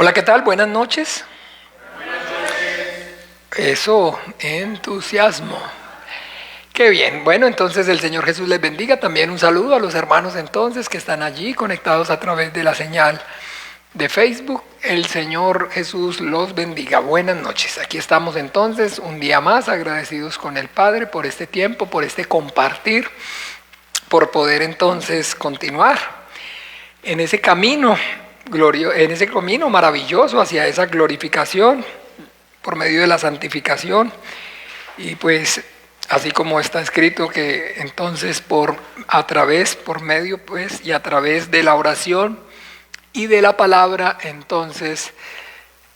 Hola, ¿qué tal? Buenas noches. Eso, entusiasmo. Qué bien. Bueno, entonces el Señor Jesús les bendiga. También un saludo a los hermanos entonces que están allí conectados a través de la señal de Facebook. El Señor Jesús los bendiga. Buenas noches. Aquí estamos entonces un día más agradecidos con el Padre por este tiempo, por este compartir, por poder entonces continuar en ese camino en ese camino maravilloso hacia esa glorificación por medio de la santificación. Y pues así como está escrito que entonces por medio pues y a través de la oración y de la palabra, entonces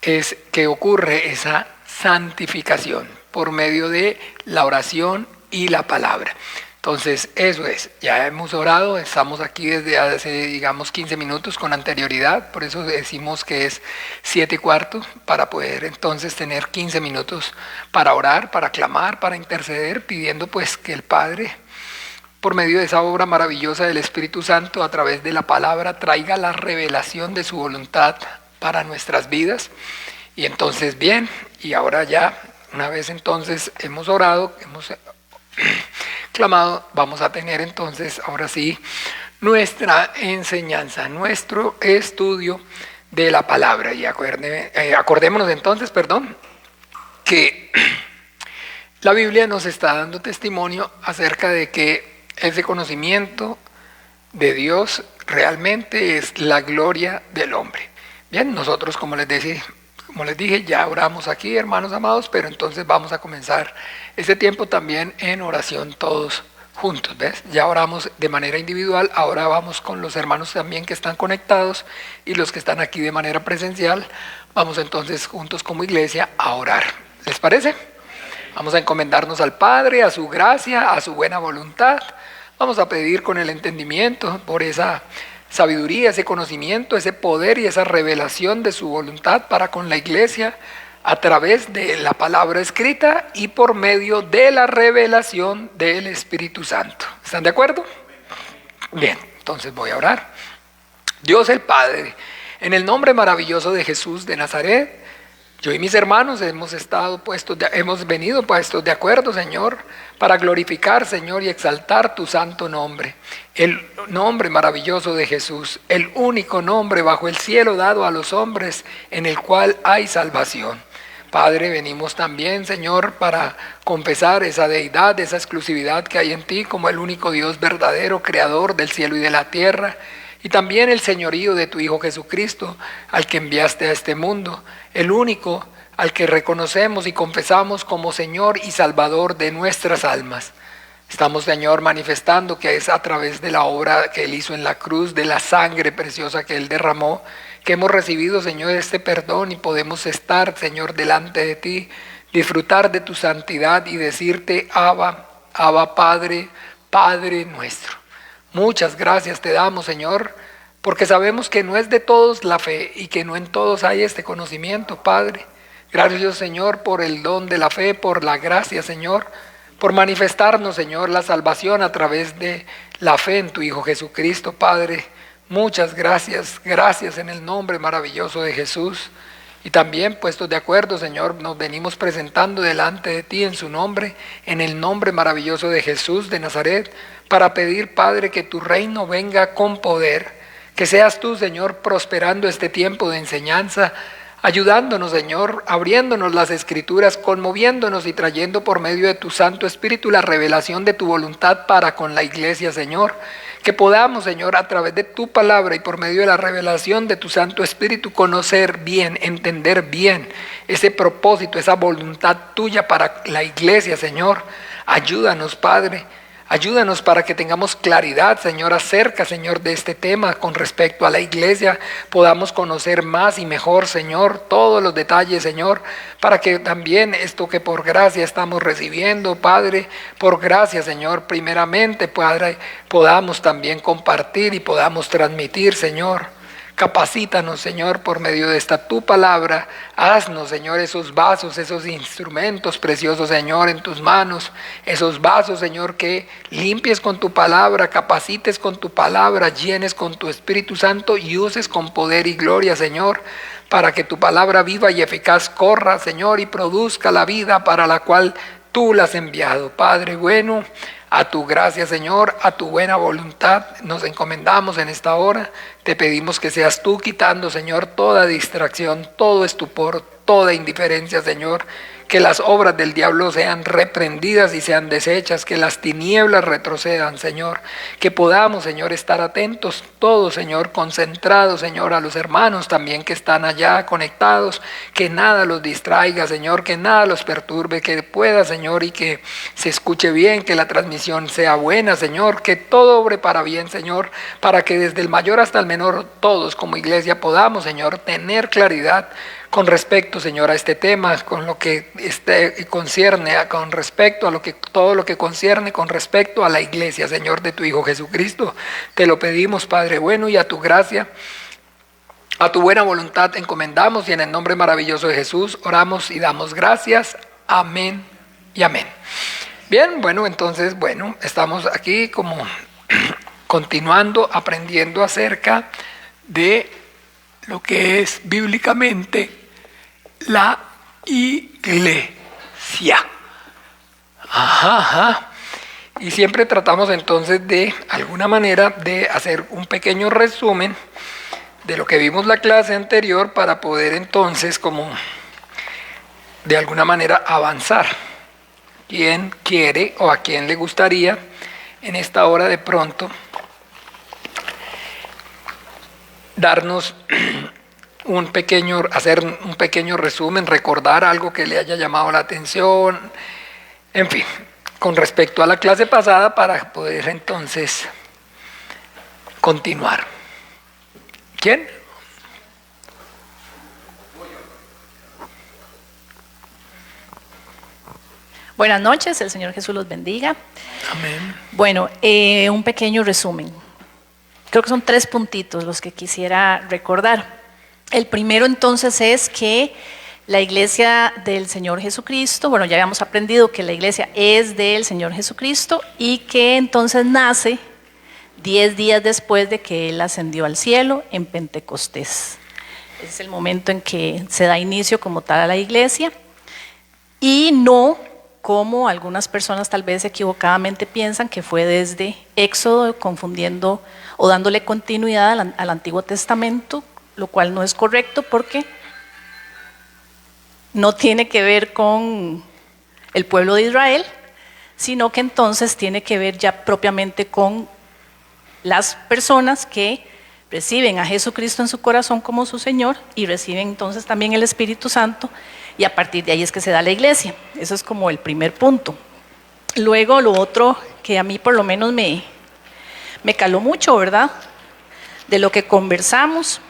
es que ocurre esa santificación por medio de la oración y la palabra. Entonces, eso es, ya hemos orado, estamos aquí desde hace, digamos, 15 minutos con anterioridad, por eso decimos que es 7:15, para poder entonces tener 15 minutos para orar, para clamar, para interceder, pidiendo pues que el Padre, por medio de esa obra maravillosa del Espíritu Santo, a través de la palabra, traiga la revelación de su voluntad para nuestras vidas. Y entonces, bien, y ahora ya, una vez entonces hemos orado, hemos clamado, vamos a tener entonces, ahora sí, nuestra enseñanza, nuestro estudio de la palabra. Y acordémonos entonces, que la Biblia nos está dando testimonio acerca de que ese conocimiento de Dios realmente es la gloria del hombre. Bien, nosotros como les dije, ya oramos aquí, hermanos amados, pero entonces vamos a comenzar ese tiempo también en oración todos juntos, ¿ves? Ya oramos de manera individual, ahora vamos con los hermanos también que están conectados y los que están aquí de manera presencial, vamos entonces juntos como iglesia a orar. ¿Les parece? Vamos a encomendarnos al Padre, a su gracia, a su buena voluntad. Vamos a pedir con el entendimiento por esa sabiduría, ese conocimiento, ese poder y esa revelación de su voluntad para con la iglesia a través de la palabra escrita y por medio de la revelación del Espíritu Santo. ¿Están de acuerdo? Bien, entonces voy a orar. Dios el Padre, en el nombre maravilloso de Jesús de Nazaret, yo y mis hermanos hemos venido puestos de acuerdo, Señor, para glorificar, Señor, y exaltar tu santo nombre. El nombre maravilloso de Jesús, el único nombre bajo el cielo dado a los hombres en el cual hay salvación. Padre, venimos también, Señor, para confesar esa deidad, esa exclusividad que hay en ti como el único Dios verdadero, creador del cielo y de la tierra, y también el señorío de tu Hijo Jesucristo, al que enviaste a este mundo, el único al que reconocemos y confesamos como Señor y Salvador de nuestras almas. Estamos, Señor, manifestando que es a través de la obra que Él hizo en la cruz, de la sangre preciosa que Él derramó, que hemos recibido, Señor, este perdón y podemos estar, Señor, delante de ti, disfrutar de tu santidad y decirte, Abba, Abba Padre, Padre nuestro. Muchas gracias te damos, Señor, porque sabemos que no es de todos la fe y que no en todos hay este conocimiento, Padre. Gracias, Señor, por el don de la fe, por la gracia, Señor, por manifestarnos, Señor, la salvación a través de la fe en tu Hijo Jesucristo, Padre. Muchas gracias, gracias en el nombre maravilloso de Jesús. Y también, puestos de acuerdo, Señor, nos venimos presentando delante de ti en su nombre, en el nombre maravilloso de Jesús de Nazaret, para pedir, Padre, que tu reino venga con poder, que seas tú, Señor, prosperando este tiempo de enseñanza, ayudándonos, Señor, abriéndonos las Escrituras, conmoviéndonos y trayendo por medio de tu Santo Espíritu la revelación de tu voluntad para con la iglesia, Señor. Que podamos, Señor, a través de tu palabra y por medio de la revelación de tu Santo Espíritu, conocer bien, entender bien ese propósito, esa voluntad tuya para la iglesia, Señor. Ayúdanos, Padre. Ayúdanos para que tengamos claridad, Señor, acerca, Señor, de este tema con respecto a la iglesia. Podamos conocer más y mejor, Señor, todos los detalles, Señor, para que también esto que por gracia estamos recibiendo, Padre, por gracia, Señor, primeramente, Padre, podamos también compartir y podamos transmitir, Señor. Capacítanos, Señor, por medio de esta tu palabra. Haznos, Señor, esos vasos, esos instrumentos preciosos, Señor, en tus manos. Esos vasos, Señor, que limpies con tu palabra, capacites con tu palabra, llenes con tu Espíritu Santo y uses con poder y gloria, Señor, para que tu palabra viva y eficaz corra, Señor, y produzca la vida para la cual tú la has enviado. Padre bueno, a tu gracia, Señor, a tu buena voluntad nos encomendamos en esta hora. Te pedimos que seas tú quitando, Señor, toda distracción, todo estupor, toda indiferencia, Señor. Que las obras del diablo sean reprendidas y sean deshechas, que las tinieblas retrocedan, Señor. Que podamos, Señor, estar atentos todos, Señor, concentrados, Señor, a los hermanos también que están allá conectados. Que nada los distraiga, Señor, que nada los perturbe, que pueda, Señor, y que se escuche bien, que la transmisión sea buena, Señor. Que todo obre para bien, Señor, para que desde el mayor hasta el menor todos como iglesia podamos, Señor, tener claridad con respecto, Señor, a este tema, con lo que concierne, con respecto a todo lo que concierne con respecto a la iglesia, Señor, de tu Hijo Jesucristo. Te lo pedimos, Padre bueno, y a tu gracia, a tu buena voluntad encomendamos, y en el nombre maravilloso de Jesús oramos y damos gracias. Amén y amén. Bien, bueno, entonces, estamos aquí como continuando, aprendiendo acerca de lo que es bíblicamente la iglesia. Y siempre tratamos entonces de alguna manera de hacer un pequeño resumen de lo que vimos la clase anterior para poder entonces como de alguna manera avanzar. ¿Quién quiere o a quién le gustaría en esta hora de pronto darnos hacer un pequeño resumen, recordar algo que le haya llamado la atención, en fin, con respecto a la clase pasada para poder entonces continuar? ¿Quién? Buenas noches, el Señor Jesús los bendiga. Amén. Bueno, un pequeño resumen. Creo que son 3 puntitos los que quisiera recordar. El primero entonces es que la iglesia del Señor Jesucristo, bueno, ya habíamos aprendido que la iglesia es del Señor Jesucristo y que entonces nace 10 días después de que Él ascendió al cielo en Pentecostés. Ese es el momento en que se da inicio como tal a la iglesia y no como algunas personas tal vez equivocadamente piensan que fue desde Éxodo, confundiendo o dándole continuidad al Antiguo Testamento, lo cual no es correcto porque no tiene que ver con el pueblo de Israel, sino que entonces tiene que ver ya propiamente con las personas que reciben a Jesucristo en su corazón como su Señor y reciben entonces también el Espíritu Santo, y a partir de ahí es que se da la iglesia. Eso es como el primer punto. Luego lo otro que a mí por lo menos me caló mucho, ¿verdad? De lo que conversamos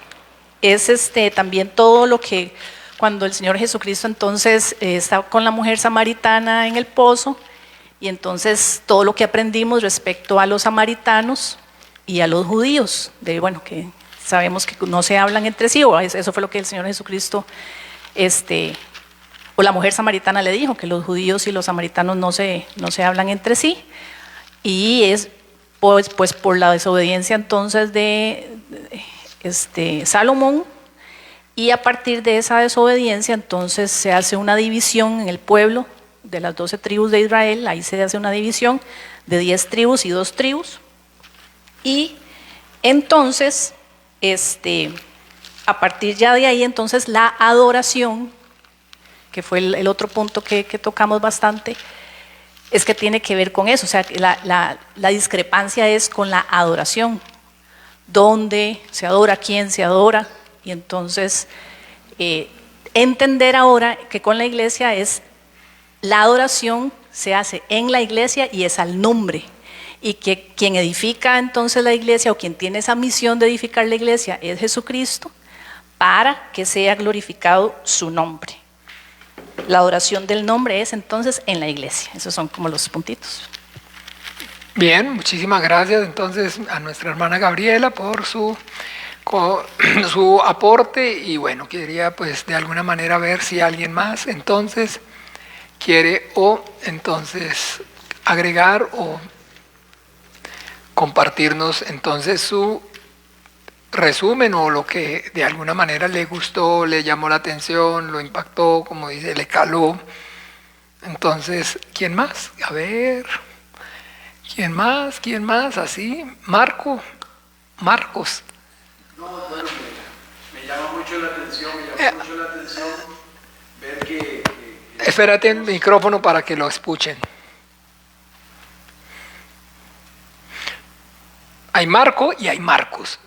es también todo lo que cuando el Señor Jesucristo entonces está con la mujer samaritana en el pozo, y entonces todo lo que aprendimos respecto a los samaritanos y a los judíos, que sabemos que no se hablan entre sí, o eso fue lo que el Señor Jesucristo, o la mujer samaritana le dijo, que los judíos y los samaritanos no se hablan entre sí, y es pues por la desobediencia entonces de Salomón, y a partir de esa desobediencia entonces se hace una división en el pueblo de las 12 tribus de Israel. Ahí se hace una división de 10 tribus y 2 tribus, y entonces a partir ya de ahí entonces la adoración, que fue el otro punto que tocamos bastante, es que tiene que ver con eso. O sea, la discrepancia es con la adoración, dónde se adora, quién se adora, y entonces entender ahora que con la iglesia es la adoración se hace en la iglesia y es al nombre, y que quien edifica entonces la iglesia, o quien tiene esa misión de edificar la iglesia, es Jesucristo, para que sea glorificado su nombre. La adoración del nombre es entonces en la iglesia. Esos son como los puntitos. Bien, muchísimas gracias entonces a nuestra hermana Gabriela por su con su aporte y bueno, quería pues de alguna manera ver si alguien más entonces quiere o entonces agregar o compartirnos entonces su resumen o lo que de alguna manera le gustó, le llamó la atención, lo impactó, como dice, le caló. Entonces, ¿quién más? A ver, ¿quién más? ¿Quién más? Así, Marcos. No, bueno, me llama mucho la atención, ver que Espérate el micrófono para que lo escuchen. Hay Marco y hay Marcos.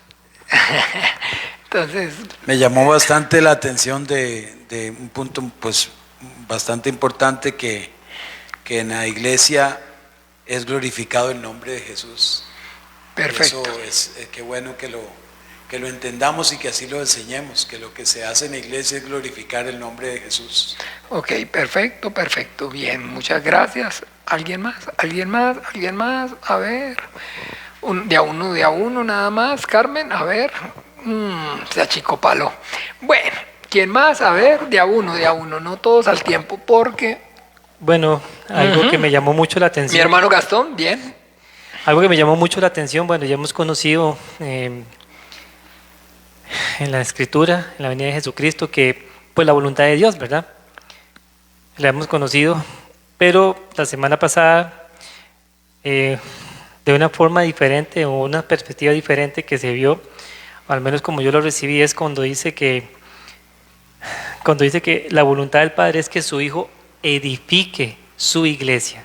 Entonces, me llamó bastante la atención de un punto pues bastante importante que en la iglesia es glorificado el nombre de Jesús. perfecto. Eso es qué bueno que lo entendamos y que así lo enseñemos, que lo que se hace en la iglesia es glorificar el nombre de Jesús. Ok, perfecto, perfecto. Bien, muchas gracias. ¿Alguien más? ¿Alguien más? ¿Alguien más? A ver. De a uno nada más. Carmen, a ver. Se achicopaló. Bueno, ¿quién más? A ver, de a uno. No todos al tiempo, porque Bueno, algo que me llamó mucho la atención. mi hermano Gastón, bien. Algo que me llamó mucho la atención, bueno, ya hemos conocido en la Escritura, en la venida de Jesucristo, que pues la voluntad de Dios, ¿verdad? La hemos conocido, pero la semana pasada, de una forma diferente o una perspectiva diferente que se vio, o al menos como yo lo recibí, es cuando dice que la voluntad del Padre es que su Hijo edifique su iglesia.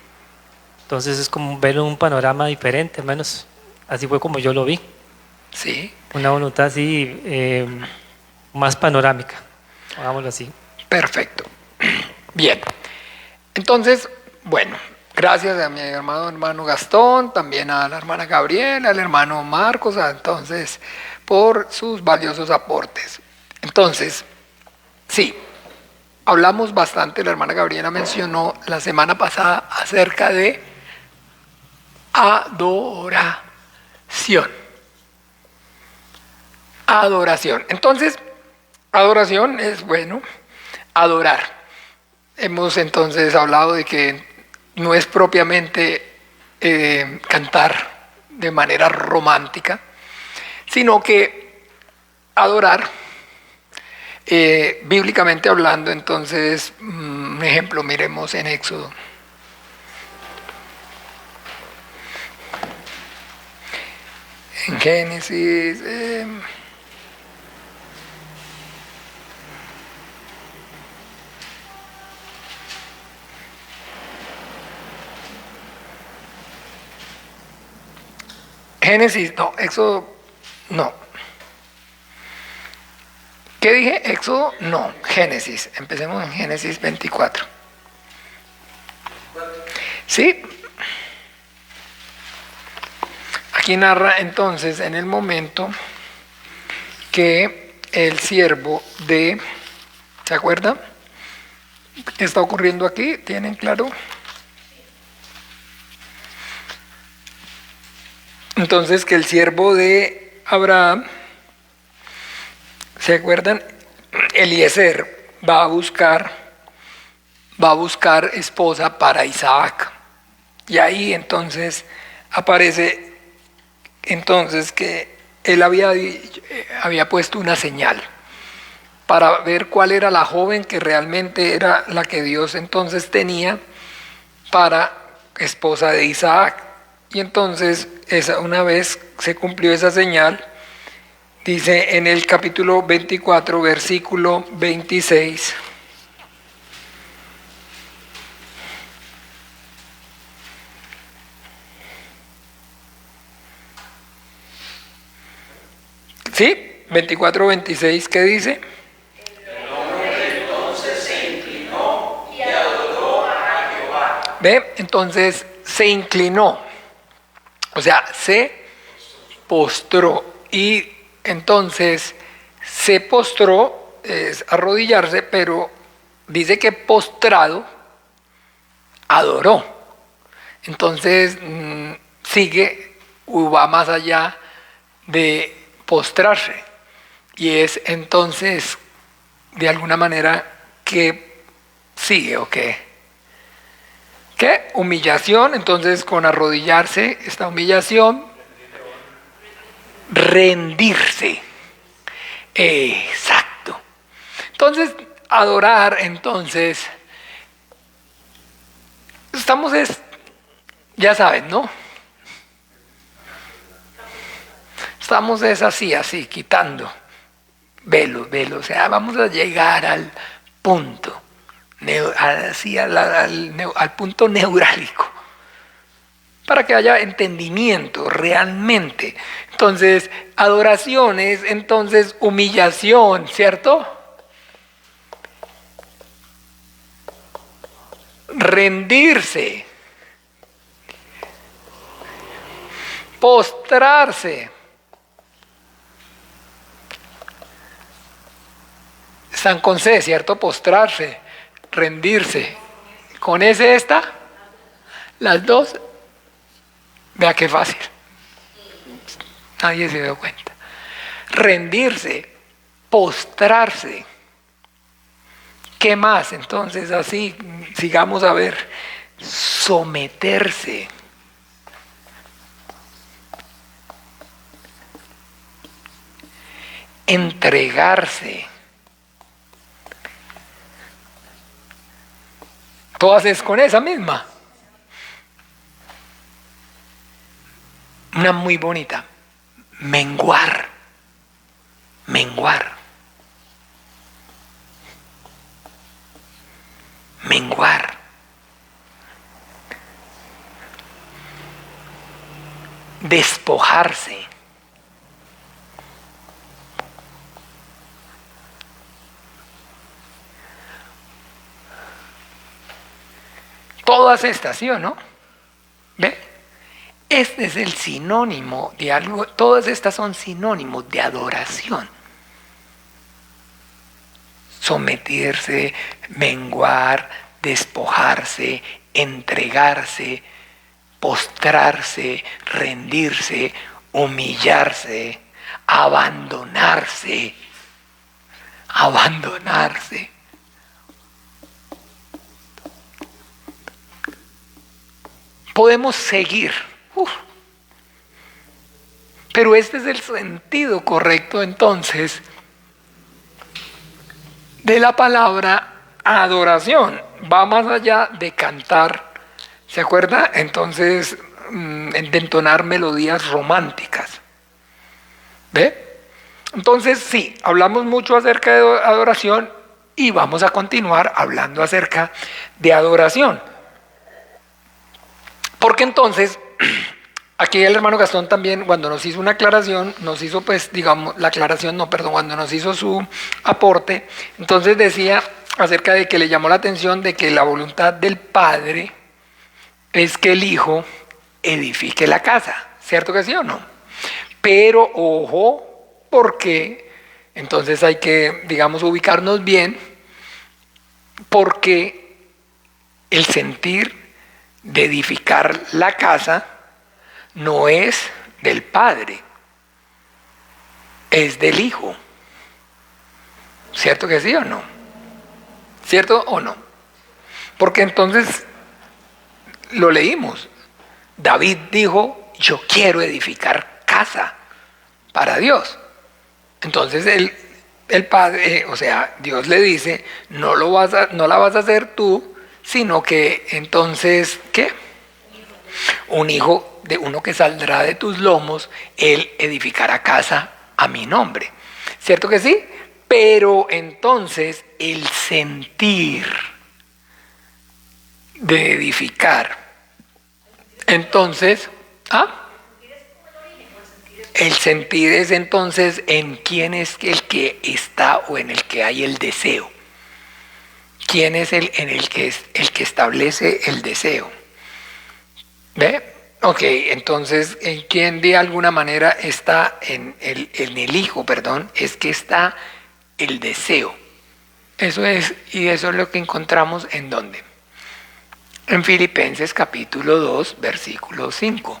Entonces es como verlo en un panorama diferente, al menos así fue como yo lo vi. Sí, Una voluntad así más panorámica, hagámoslo así. perfecto. Bien. Entonces, bueno, gracias a mi hermano Gastón, también a la hermana Gabriela, al hermano Marcos, entonces, por sus valiosos aportes. Entonces, sí, hablamos bastante, la hermana Gabriela mencionó la semana pasada acerca de adoración. Adoración. Entonces, adoración es, bueno, adorar. Hemos entonces hablado de que no es propiamente cantar de manera romántica, sino que adorar, bíblicamente hablando, entonces, un ejemplo, miremos en Éxodo. En Génesis. Génesis, no, Éxodo, no. ¿Qué dije? Éxodo, no, Génesis. Empecemos en Génesis 24. ¿Sí? Aquí narra entonces en el momento que el siervo de, ¿se acuerdan? ¿Qué está ocurriendo aquí? ¿Tienen claro? Entonces que el siervo de Abraham, ¿se acuerdan? Eliezer va a buscar esposa para Isaac. Y ahí entonces aparece entonces que él había puesto una señal para ver cuál era la joven que realmente era la que Dios entonces tenía para esposa de Isaac. Y entonces, una vez se cumplió esa señal, dice en el capítulo 24, versículo 26. ¿Sí? 24, 26, ¿qué dice? El hombre entonces se inclinó y adoró a Jehová. ¿Ve? Entonces se inclinó, o sea, se postró. Y entonces se postró, es arrodillarse, pero dice que postrado adoró. Entonces sigue o va más allá de postrarse. Y es entonces, de alguna manera, ¿qué sigue o qué? ¿Qué? Humillación, entonces con arrodillarse, esta humillación, rendirse. Exacto. Entonces, adorar, entonces, estamos, ya saben, ¿no? Estamos así, quitando velo, o sea, vamos a llegar al punto, así al punto neurálgico, para que haya entendimiento realmente. Entonces, adoración es entonces humillación, ¿cierto? Rendirse, postrarse. Están con C, ¿cierto? Postrarse, rendirse. ¿Con ese está? Las dos. Vea qué fácil. Nadie se dio cuenta. Rendirse, postrarse. ¿Qué más? Entonces, así, sigamos a ver. Someterse. Entregarse. Todas es con esa misma. Una muy bonita. Menguar. Menguar. Menguar. Despojarse. Todas estas, ¿sí o no? ¿Ve? Este es el sinónimo de algo, todas estas son sinónimos de adoración. Someterse, menguar, despojarse, entregarse, postrarse, rendirse, humillarse, abandonarse. Podemos seguir. Pero este es el sentido correcto entonces de la palabra adoración. Va más allá de cantar, ¿se acuerda? Entonces, de entonar melodías románticas. ¿Ve? Entonces, sí, hablamos mucho acerca de adoración y vamos a continuar hablando acerca de adoración. Porque entonces, aquí el hermano Gastón también, cuando nos hizo una aclaración, nos hizo pues, digamos, cuando nos hizo su aporte, entonces decía acerca de que le llamó la atención de que la voluntad del Padre es que el Hijo edifique la casa, ¿cierto que sí o no? Pero ojo, porque entonces hay que, digamos, ubicarnos bien, porque el sentir de edificar la casa no es del Padre, es del Hijo. ¿Cierto que sí o no? ¿Cierto o no? Porque entonces lo leímos. David dijo, yo quiero edificar casa para Dios. Entonces el Padre, o sea, Dios le dice, no la vas a hacer tú, sino que entonces, ¿qué? Un hijo de uno que saldrá de tus lomos, él edificará casa a mi nombre. ¿Cierto que sí? Pero entonces el sentir de edificar, entonces, el sentir es entonces en quién es el que está o en el que hay el deseo. ¿Quién es el que establece el deseo? ¿Ve? Ok, entonces, ¿en quién de alguna manera está en el Hijo, perdón? Es que está el deseo. Eso es, y eso es lo que encontramos en ¿dónde? En Filipenses capítulo 2, versículo 5.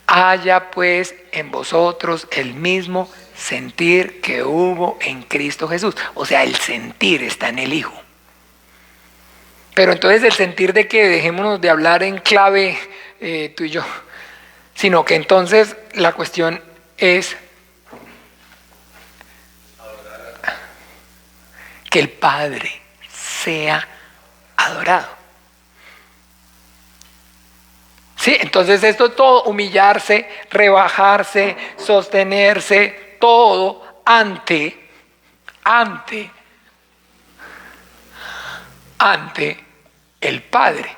Haya pues en vosotros el mismo sentir que hubo en Cristo Jesús. O sea, el sentir está en el Hijo. Pero entonces el sentir de que dejémonos de hablar en clave tú y yo, sino que entonces la cuestión es que el Padre sea adorado. Sí, entonces esto es todo, humillarse, rebajarse, sostenerse, todo ante el Padre.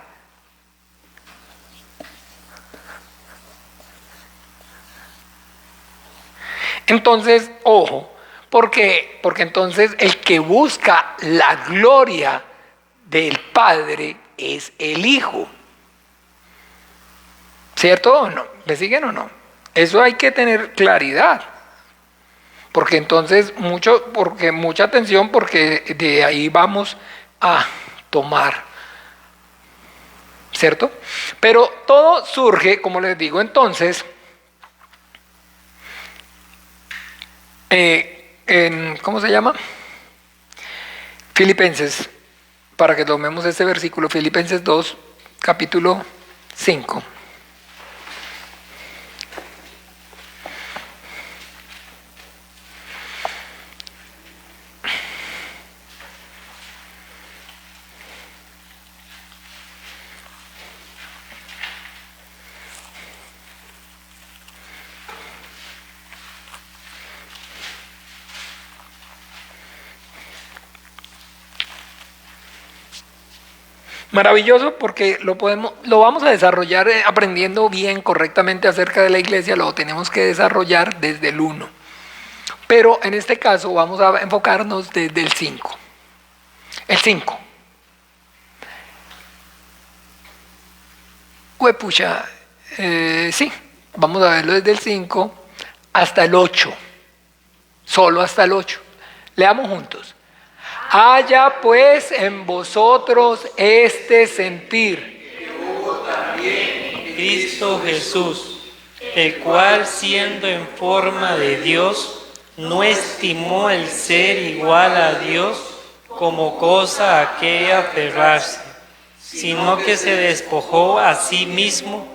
Entonces, ojo, porque entonces el que busca la gloria del Padre es el Hijo. ¿Cierto o no? ¿Me siguen o no? Eso hay que tener claridad. Porque entonces mucha atención, porque de ahí vamos a tomar. ¿Cierto? Pero todo surge, como les digo entonces, ¿cómo se llama? Filipenses, para que tomemos este versículo, Filipenses 2, capítulo 5. Maravilloso, porque lo vamos a desarrollar aprendiendo bien, correctamente acerca de la iglesia, lo tenemos que desarrollar desde el 1. Pero en este caso vamos a enfocarnos desde el 5. El 5. Huepucha, sí, vamos a verlo desde el 5 hasta el 8. Solo hasta el 8. Leamos juntos. Haya pues en vosotros este sentir que hubo también en Cristo Jesús, el cual siendo en forma de Dios, no estimó el ser igual a Dios como cosa a que aferrarse, sino que se despojó a sí mismo,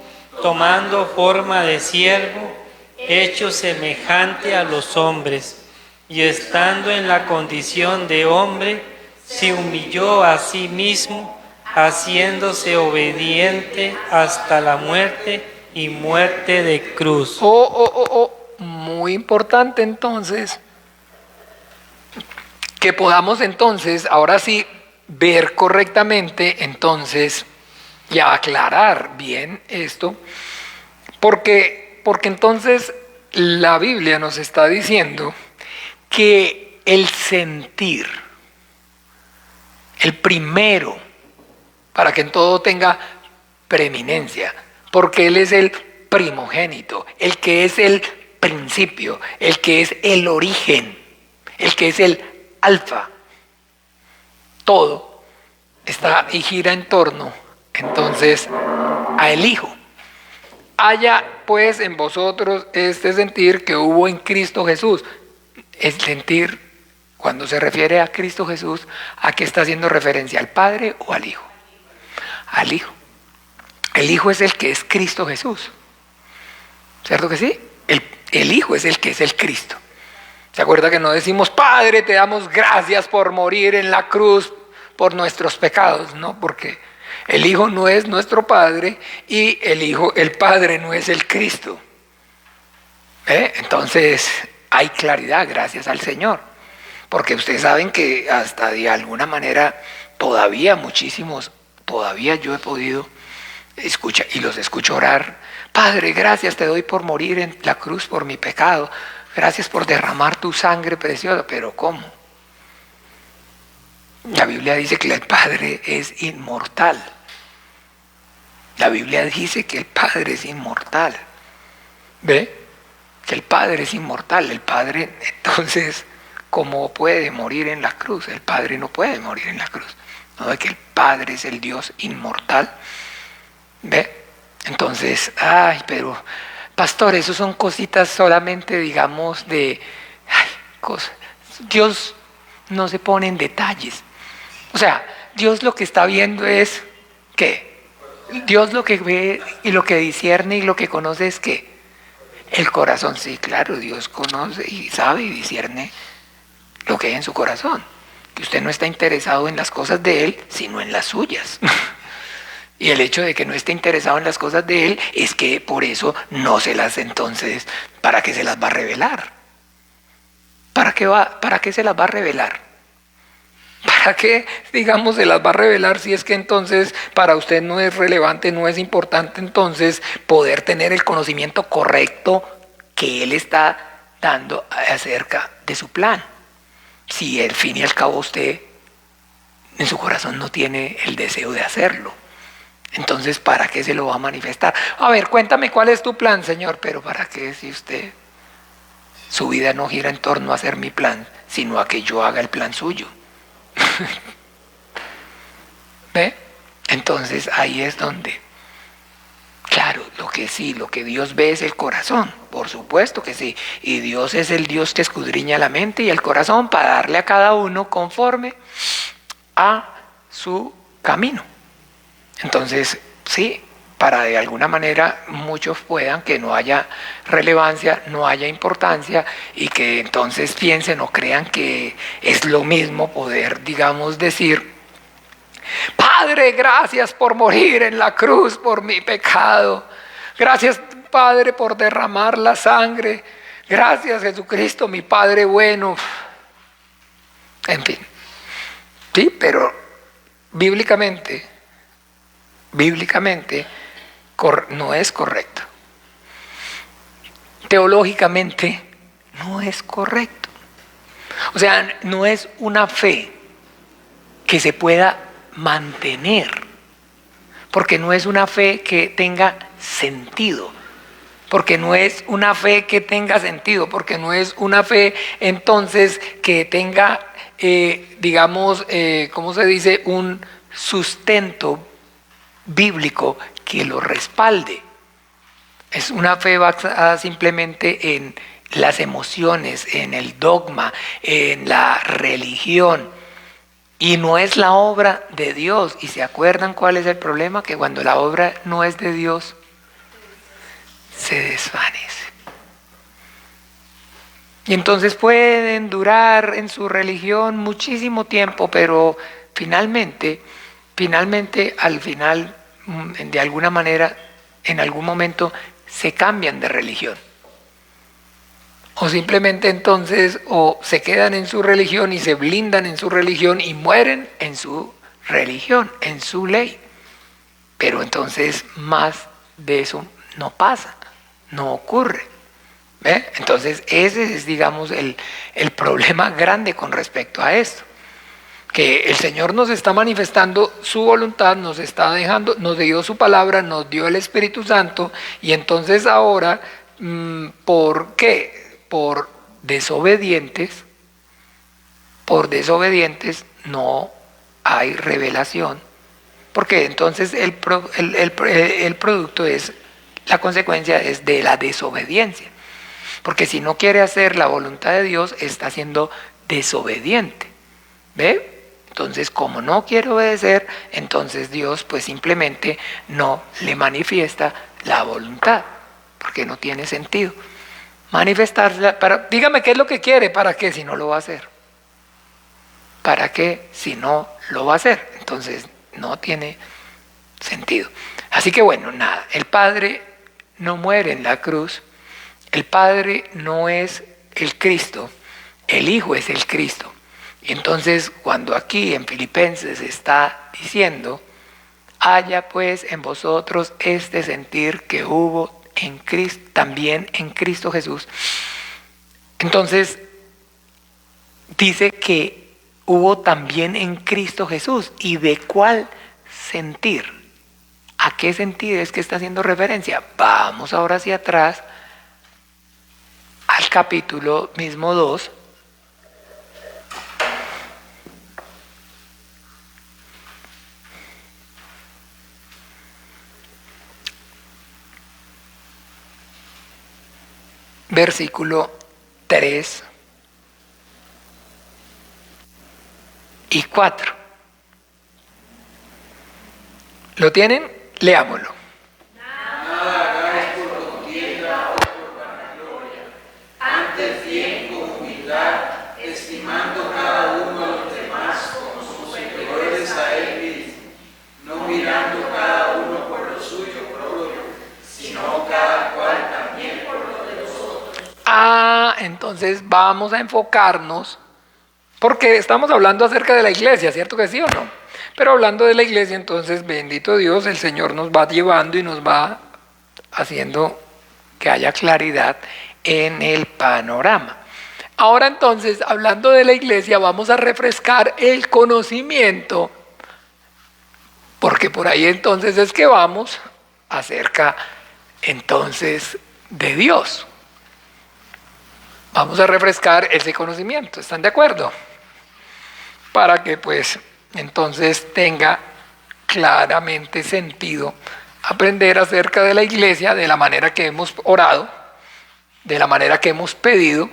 tomando forma de siervo, hecho semejante a los hombres. Y estando en la condición de hombre, se humilló a sí mismo, haciéndose obediente hasta la muerte y muerte de cruz. Muy importante entonces, que podamos entonces, ahora sí, ver correctamente entonces y aclarar bien esto, porque entonces la Biblia nos está diciendo que el sentir, el primero, para que en todo tenga preeminencia, porque Él es el primogénito, el que es el principio, el que es el origen, el que es el alfa. Todo está y gira en torno, entonces, a el Hijo. Haya pues en vosotros este sentir que hubo en Cristo Jesús. El sentir, cuando se refiere a Cristo Jesús, ¿a qué está haciendo referencia? ¿Al Padre o al Hijo? Al Hijo. El Hijo es el que es Cristo Jesús. ¿Cierto que sí? El Hijo es el que es el Cristo. ¿Se acuerda que no decimos, Padre, te damos gracias por morir en la cruz por nuestros pecados? No, porque el Hijo no es nuestro Padre y el Padre no es el Cristo. Entonces hay claridad, gracias al Señor, porque ustedes saben que hasta de alguna manera todavía yo he podido escuchar y los escucho orar. Padre, gracias te doy por morir en la cruz por mi pecado, gracias por derramar tu sangre preciosa. Pero ¿cómo? La Biblia dice que el Padre es inmortal. La Biblia dice que el Padre es inmortal. ¿Ve? Que el Padre es inmortal. El Padre, entonces, ¿cómo puede morir en la cruz? El Padre no puede morir en la cruz. No es que el Padre es el Dios inmortal. ¿Ve? Entonces, pero pastor, eso son cositas solamente, digamos, de cosa. Dios no se pone en detalles. O sea, Dios lo que está viendo es ¿qué? Dios lo que ve y lo que discierne y lo que conoce es ¿qué? El corazón. Sí, claro, Dios conoce y sabe y discierne lo que hay en su corazón. Que usted no está interesado en las cosas de Él, sino en las suyas. Y el hecho de que no esté interesado en las cosas de Él es que por eso no se las entonces, ¿para qué se las va a revelar? ¿Para qué se las va a revelar? ¿Para qué, digamos, se las va a revelar si es que entonces para usted no es relevante, no es importante entonces poder tener el conocimiento correcto que Él está dando acerca de su plan? Si al fin y al cabo usted en su corazón no tiene el deseo de hacerlo. Entonces, ¿para qué se lo va a manifestar? A ver, cuéntame cuál es tu plan, Señor, pero ¿para qué si usted, su vida no gira en torno a hacer mi plan, sino a que yo haga el plan suyo? ¿Ve? Entonces ahí es donde, claro, lo que Dios ve es el corazón, por supuesto que sí, y Dios es el Dios que escudriña la mente y el corazón para darle a cada uno conforme a su camino. Entonces, sí, para de alguna manera muchos puedan que no haya relevancia, no haya importancia y que entonces piensen o crean que es lo mismo poder, digamos, decir: Padre, gracias por morir en la cruz por mi pecado. Gracias, Padre, por derramar la sangre. Gracias, Jesucristo, mi Padre bueno. En fin, sí, pero bíblicamente no es correcto. Teológicamente no es correcto. O sea, no es una fe que se pueda mantener, porque no es una fe que tenga sentido, porque no es una fe que tenga sentido, porque no es una fe entonces que tenga, digamos, ¿cómo se dice? Un sustento bíblico que lo respalde. Es una fe basada simplemente en las emociones, en el dogma, en la religión, y no es la obra de Dios. ¿Y se acuerdan cuál es el problema? Que cuando la obra no es de Dios, se desvanece. Y entonces pueden durar en su religión muchísimo tiempo, pero finalmente, al final, de alguna manera, en algún momento, se cambian de religión. O simplemente entonces, o se quedan en su religión y se blindan en su religión y mueren en su religión, en su ley. Pero entonces más de eso no pasa, no ocurre. ¿Ve? Entonces ese es, digamos, el problema grande con respecto a esto. Que el Señor nos está manifestando su voluntad, nos está dejando, nos dio su palabra, nos dio el Espíritu Santo, y entonces ahora, ¿por qué? Por desobedientes no hay revelación, porque entonces el producto es, la consecuencia es de la desobediencia, porque si no quiere hacer la voluntad de Dios, está siendo desobediente. ¿Ve? Entonces, como no quiere obedecer, entonces Dios pues simplemente no le manifiesta la voluntad, porque no tiene sentido manifestarla. Dígame qué es lo que quiere, ¿para qué si no lo va a hacer? ¿Para qué si no lo va a hacer? Entonces no tiene sentido. Así que bueno, nada, el Padre no muere en la cruz, el Padre no es el Cristo, el Hijo es el Cristo. Y entonces cuando aquí en Filipenses está diciendo: haya pues en vosotros este sentir que hubo en Cristo, también en Cristo Jesús. Entonces dice que hubo también en Cristo Jesús. ¿Y de cuál sentir? ¿A qué sentir es que está haciendo referencia? Vamos ahora hacia atrás al capítulo mismo 2. Versículo 3. 4. ¿Lo tienen? Leámoslo. Estimando cada uno a los demás como superiores a él mismo, no mirando cada uno por lo suyo propio, sino cada cual también por lo de los otros. Entonces vamos a enfocarnos, porque estamos hablando acerca de la iglesia, ¿cierto que sí o no? Pero hablando de la iglesia, entonces, bendito Dios, el Señor nos va llevando y nos va haciendo que haya claridad en el panorama. Ahora entonces, hablando de la iglesia, vamos a refrescar el conocimiento, porque por ahí entonces es que vamos acerca entonces de Dios. Vamos a refrescar ese conocimiento, ¿están de acuerdo? Para que pues entonces tenga claramente sentido aprender acerca de la iglesia de la manera que hemos orado, de la manera que hemos pedido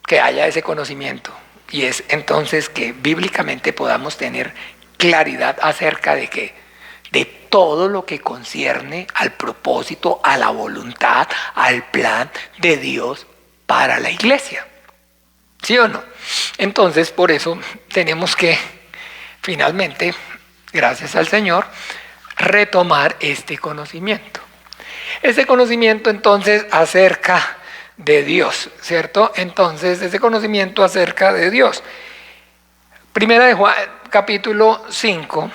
que haya ese conocimiento. Y es entonces que bíblicamente podamos tener claridad acerca de que de todo lo que concierne al propósito, a la voluntad, al plan de Dios para la iglesia. ¿Sí o no? Entonces, por eso tenemos que finalmente, gracias al Señor, retomar este conocimiento. Ese conocimiento entonces acerca de Dios, ¿cierto? Entonces, ese conocimiento acerca de Dios. Primera de Juan, capítulo 5.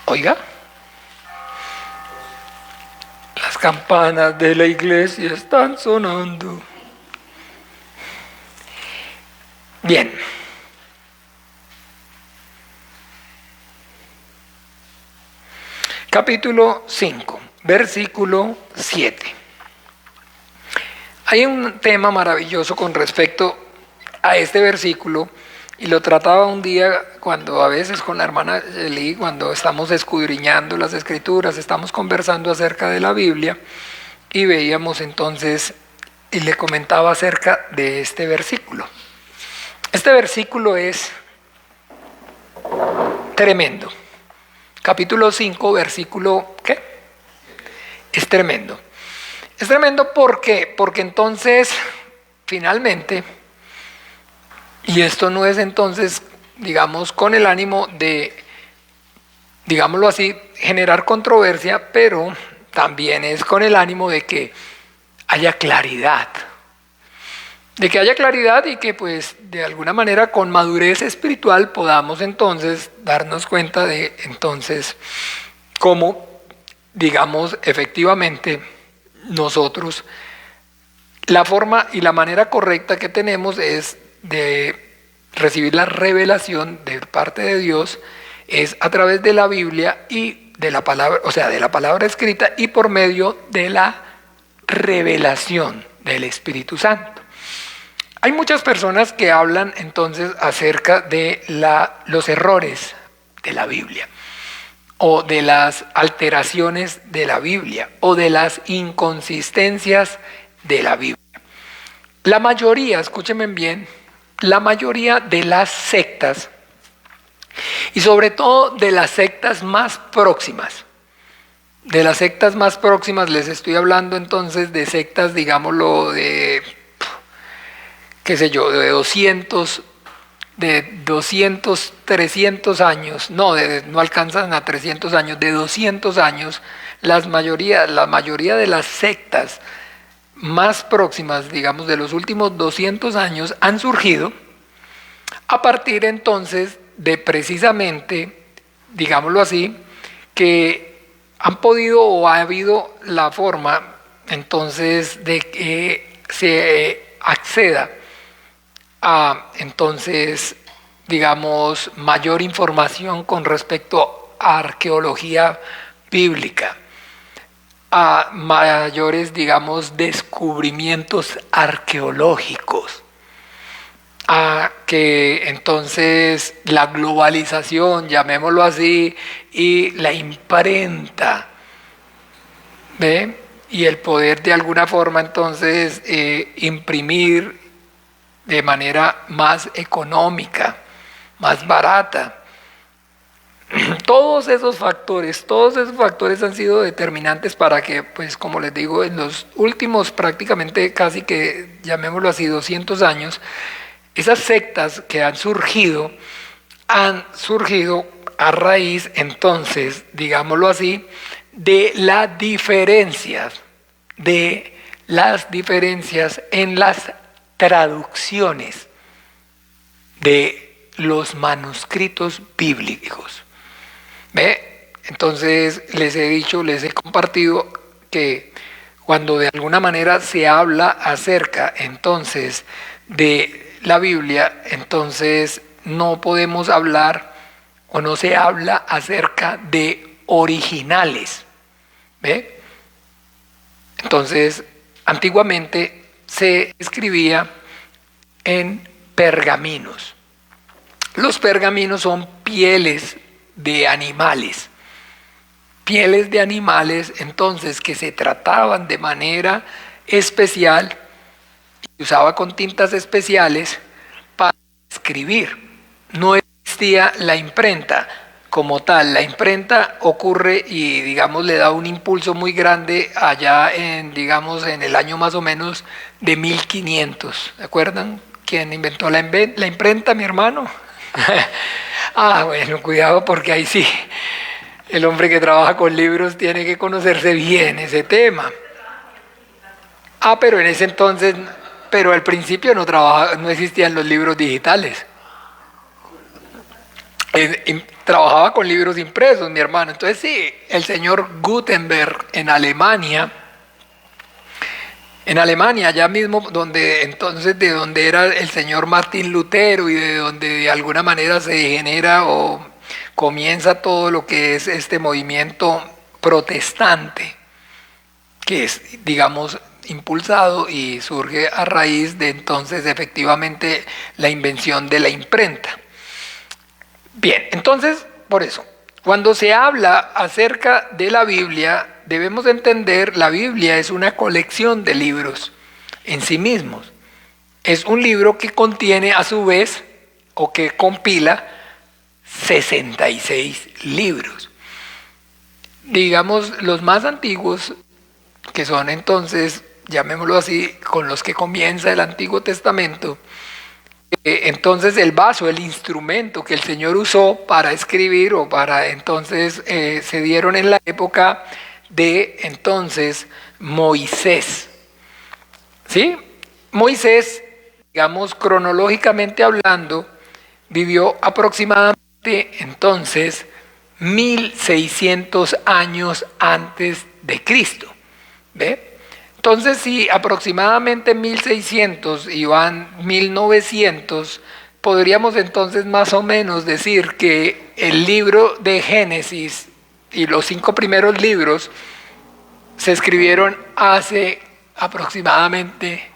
Oiga, las campanas de la iglesia están sonando. Bien. Capítulo 5, versículo 7. Hay un tema maravilloso con respecto a este versículo y lo trataba un día cuando a veces con la hermana Eli, cuando estamos escudriñando las escrituras, estamos conversando acerca de la Biblia y veíamos entonces y le comentaba acerca de este versículo. Este versículo es tremendo. Capítulo 5, versículo, ¿qué? Es tremendo. Es tremendo porque entonces, finalmente, y esto no es entonces, digamos, con el ánimo de, digámoslo así, generar controversia, pero también es con el ánimo de que haya claridad. De que haya claridad y que pues de alguna manera con madurez espiritual podamos entonces darnos cuenta de entonces cómo, digamos, efectivamente nosotros, la forma y la manera correcta que tenemos es de recibir la revelación de parte de Dios, es a través de la Biblia y de la palabra, o sea, de la palabra escrita y por medio de la revelación del Espíritu Santo. Hay muchas personas que hablan entonces acerca de los errores de la Biblia, o de las alteraciones de la Biblia, o de las inconsistencias de la Biblia. La mayoría, escúchenme bien, la mayoría de las sectas, y sobre todo de las sectas más próximas, les estoy hablando entonces de sectas, digámoslo, de qué sé yo, de 200, 300 años, no alcanzan a 300 años, de 200 años, la mayoría de las sectas más próximas, digamos, de los últimos 200 años, han surgido a partir entonces de precisamente, digámoslo así, que han podido o ha habido la forma entonces de que se acceda a entonces, digamos, mayor información con respecto a arqueología bíblica, a mayores, digamos, descubrimientos arqueológicos, a que entonces la globalización, llamémoslo así, y la imprenta, ¿ve? y el poder de alguna forma entonces imprimir de manera más económica, más barata. Todos esos factores han sido determinantes para que, pues como les digo, en los últimos prácticamente casi que, llamémoslo así, 200 años, esas sectas que han surgido a raíz entonces, digámoslo así, de las diferencias en las traducciones de los manuscritos bíblicos. ¿Ve? Entonces les he compartido que cuando de alguna manera se habla acerca entonces de la Biblia, entonces no podemos hablar o no se habla acerca de originales. ¿Ve? Entonces, antiguamente se escribía en pergaminos. Los pergaminos son pieles de animales. Pieles de animales, entonces, que se trataban de manera especial y usaba con tintas especiales para escribir. No existía la imprenta como tal. La imprenta ocurre y, digamos, le da un impulso muy grande allá en, digamos, en el año más o menos de 1500. ¿Se acuerdan? ¿Quién inventó la imprenta, mi hermano? Ah, bueno, cuidado porque ahí sí, el hombre que trabaja con libros tiene que conocerse bien ese tema. Ah, pero en ese entonces, pero al principio no existían los libros digitales. Trabajaba con libros impresos, mi hermano. Entonces sí, el señor Gutenberg en Alemania, allá mismo de donde era el señor Martín Lutero y de donde de alguna manera se genera o comienza todo lo que es este movimiento protestante, que es, digamos, impulsado y surge a raíz de entonces efectivamente la invención de la imprenta. Bien, entonces, por eso, cuando se habla acerca de la Biblia, debemos entender, la Biblia es una colección de libros en sí mismos. Es un libro que contiene a su vez, o que compila, 66 libros. Digamos, los más antiguos, que son entonces, llamémoslo así, con los que comienza el Antiguo Testamento, entonces el vaso, el instrumento que el Señor usó para escribir o para entonces se dieron en la época de entonces Moisés. ¿Sí? Moisés, digamos cronológicamente hablando, vivió aproximadamente entonces 1600 años antes de Cristo. ¿Ve? Entonces, si aproximadamente 1600 y van 1900, podríamos entonces más o menos decir que el libro de Génesis y los 5 primeros libros se escribieron hace aproximadamente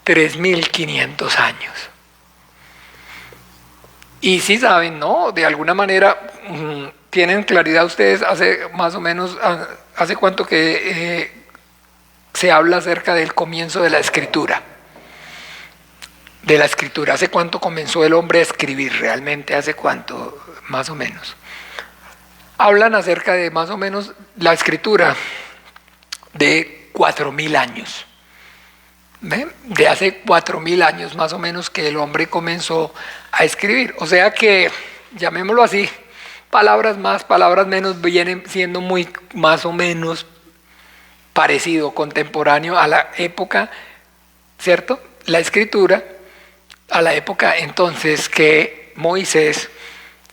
3500 años. Y si saben, ¿no? De alguna manera, tienen claridad ustedes hace más o menos, hace cuánto que se habla acerca del comienzo de la escritura. De la escritura, ¿hace cuánto comenzó el hombre a escribir realmente? ¿Hace cuánto? Más o menos. Hablan acerca de más o menos la escritura de 4000 años. ¿Ve? De hace 4000 años más o menos que el hombre comenzó a escribir. O sea que, llamémoslo así, palabras más, palabras menos, vienen siendo muy más o menos parecido, contemporáneo a la época, ¿cierto? La escritura, a la época entonces que Moisés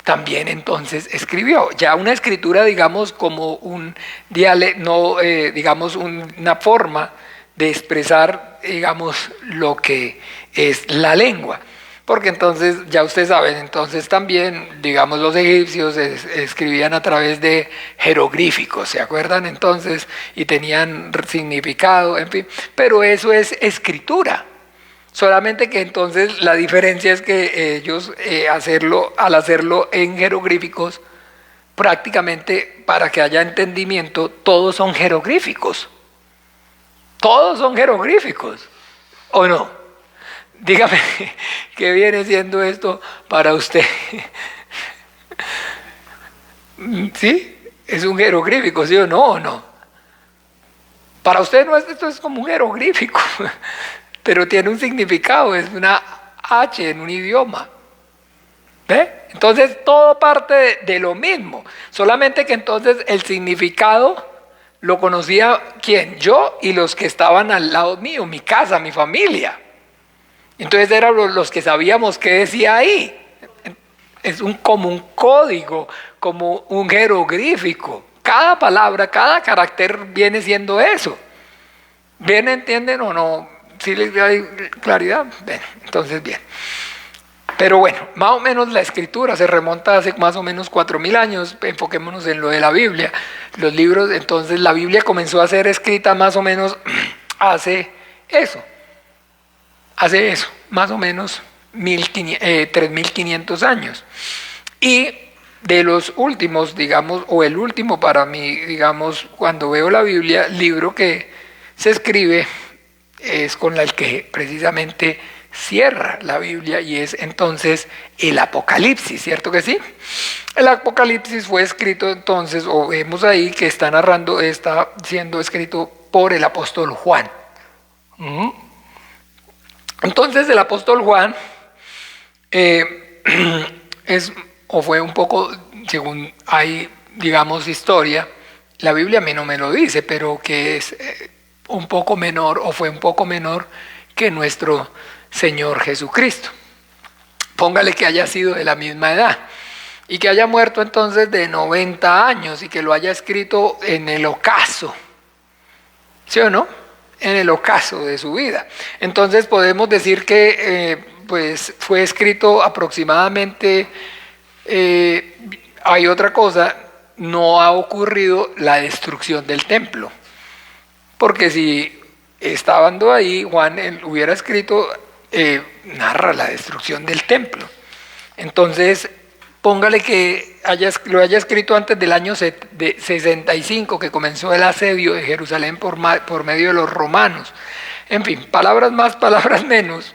también entonces escribió. Ya una escritura, digamos, como un dialecto, no, digamos, una forma de expresar, digamos, lo que es la lengua. Porque entonces, ya ustedes saben, entonces también, digamos, los egipcios escribían a través de jeroglíficos, ¿se acuerdan? Entonces, y tenían significado, en fin, pero eso es escritura. Solamente que entonces la diferencia es que ellos, al hacerlo en jeroglíficos, prácticamente para que haya entendimiento, todos son jeroglíficos. Todos son jeroglíficos, ¿o no? Dígame, ¿qué viene siendo esto para usted? ¿Sí? ¿Es un jeroglífico, sí o no? ¿O no? Para usted no esto es como un jeroglífico, pero tiene un significado, es una H en un idioma. ¿Ve? Entonces todo parte de lo mismo, solamente que entonces el significado lo conocía ¿quién? Yo y los que estaban al lado mío, mi casa, mi familia. Entonces eran los que sabíamos qué decía ahí. Es como un código, como un jeroglífico. Cada palabra, cada carácter viene siendo eso. ¿Bien entienden o no? ¿Sí les da claridad? Bien, entonces bien. Pero bueno, más o menos la escritura se remonta hace más o menos 4000 años, enfoquémonos en lo de la Biblia, los libros, entonces la Biblia comenzó a ser escrita más o menos hace eso, más o menos 3500 años. Y de los últimos, digamos, o el último para mí, digamos, cuando veo la Biblia, libro que se escribe es con el que precisamente cierra la Biblia y es entonces el Apocalipsis, ¿cierto que sí? El Apocalipsis fue escrito entonces, o vemos ahí que está siendo escrito por el apóstol Juan. Entonces el apóstol Juan fue un poco, según hay, digamos, historia, la Biblia a mí no me lo dice, pero que es un poco menor o fue un poco menor que nuestro Señor Jesucristo. Póngale que haya sido de la misma edad y que haya muerto entonces de 90 años y que lo haya escrito en el ocaso, ¿sí o no? En el ocaso de su vida. Entonces podemos decir que pues fue escrito aproximadamente, hay otra cosa, no ha ocurrido la destrucción del templo, porque si estando ahí Juan hubiera escrito, narra la destrucción del templo. Entonces póngale que lo haya escrito antes del año 65, que comenzó el asedio de Jerusalén por medio de los romanos. En fin, palabras más, palabras menos,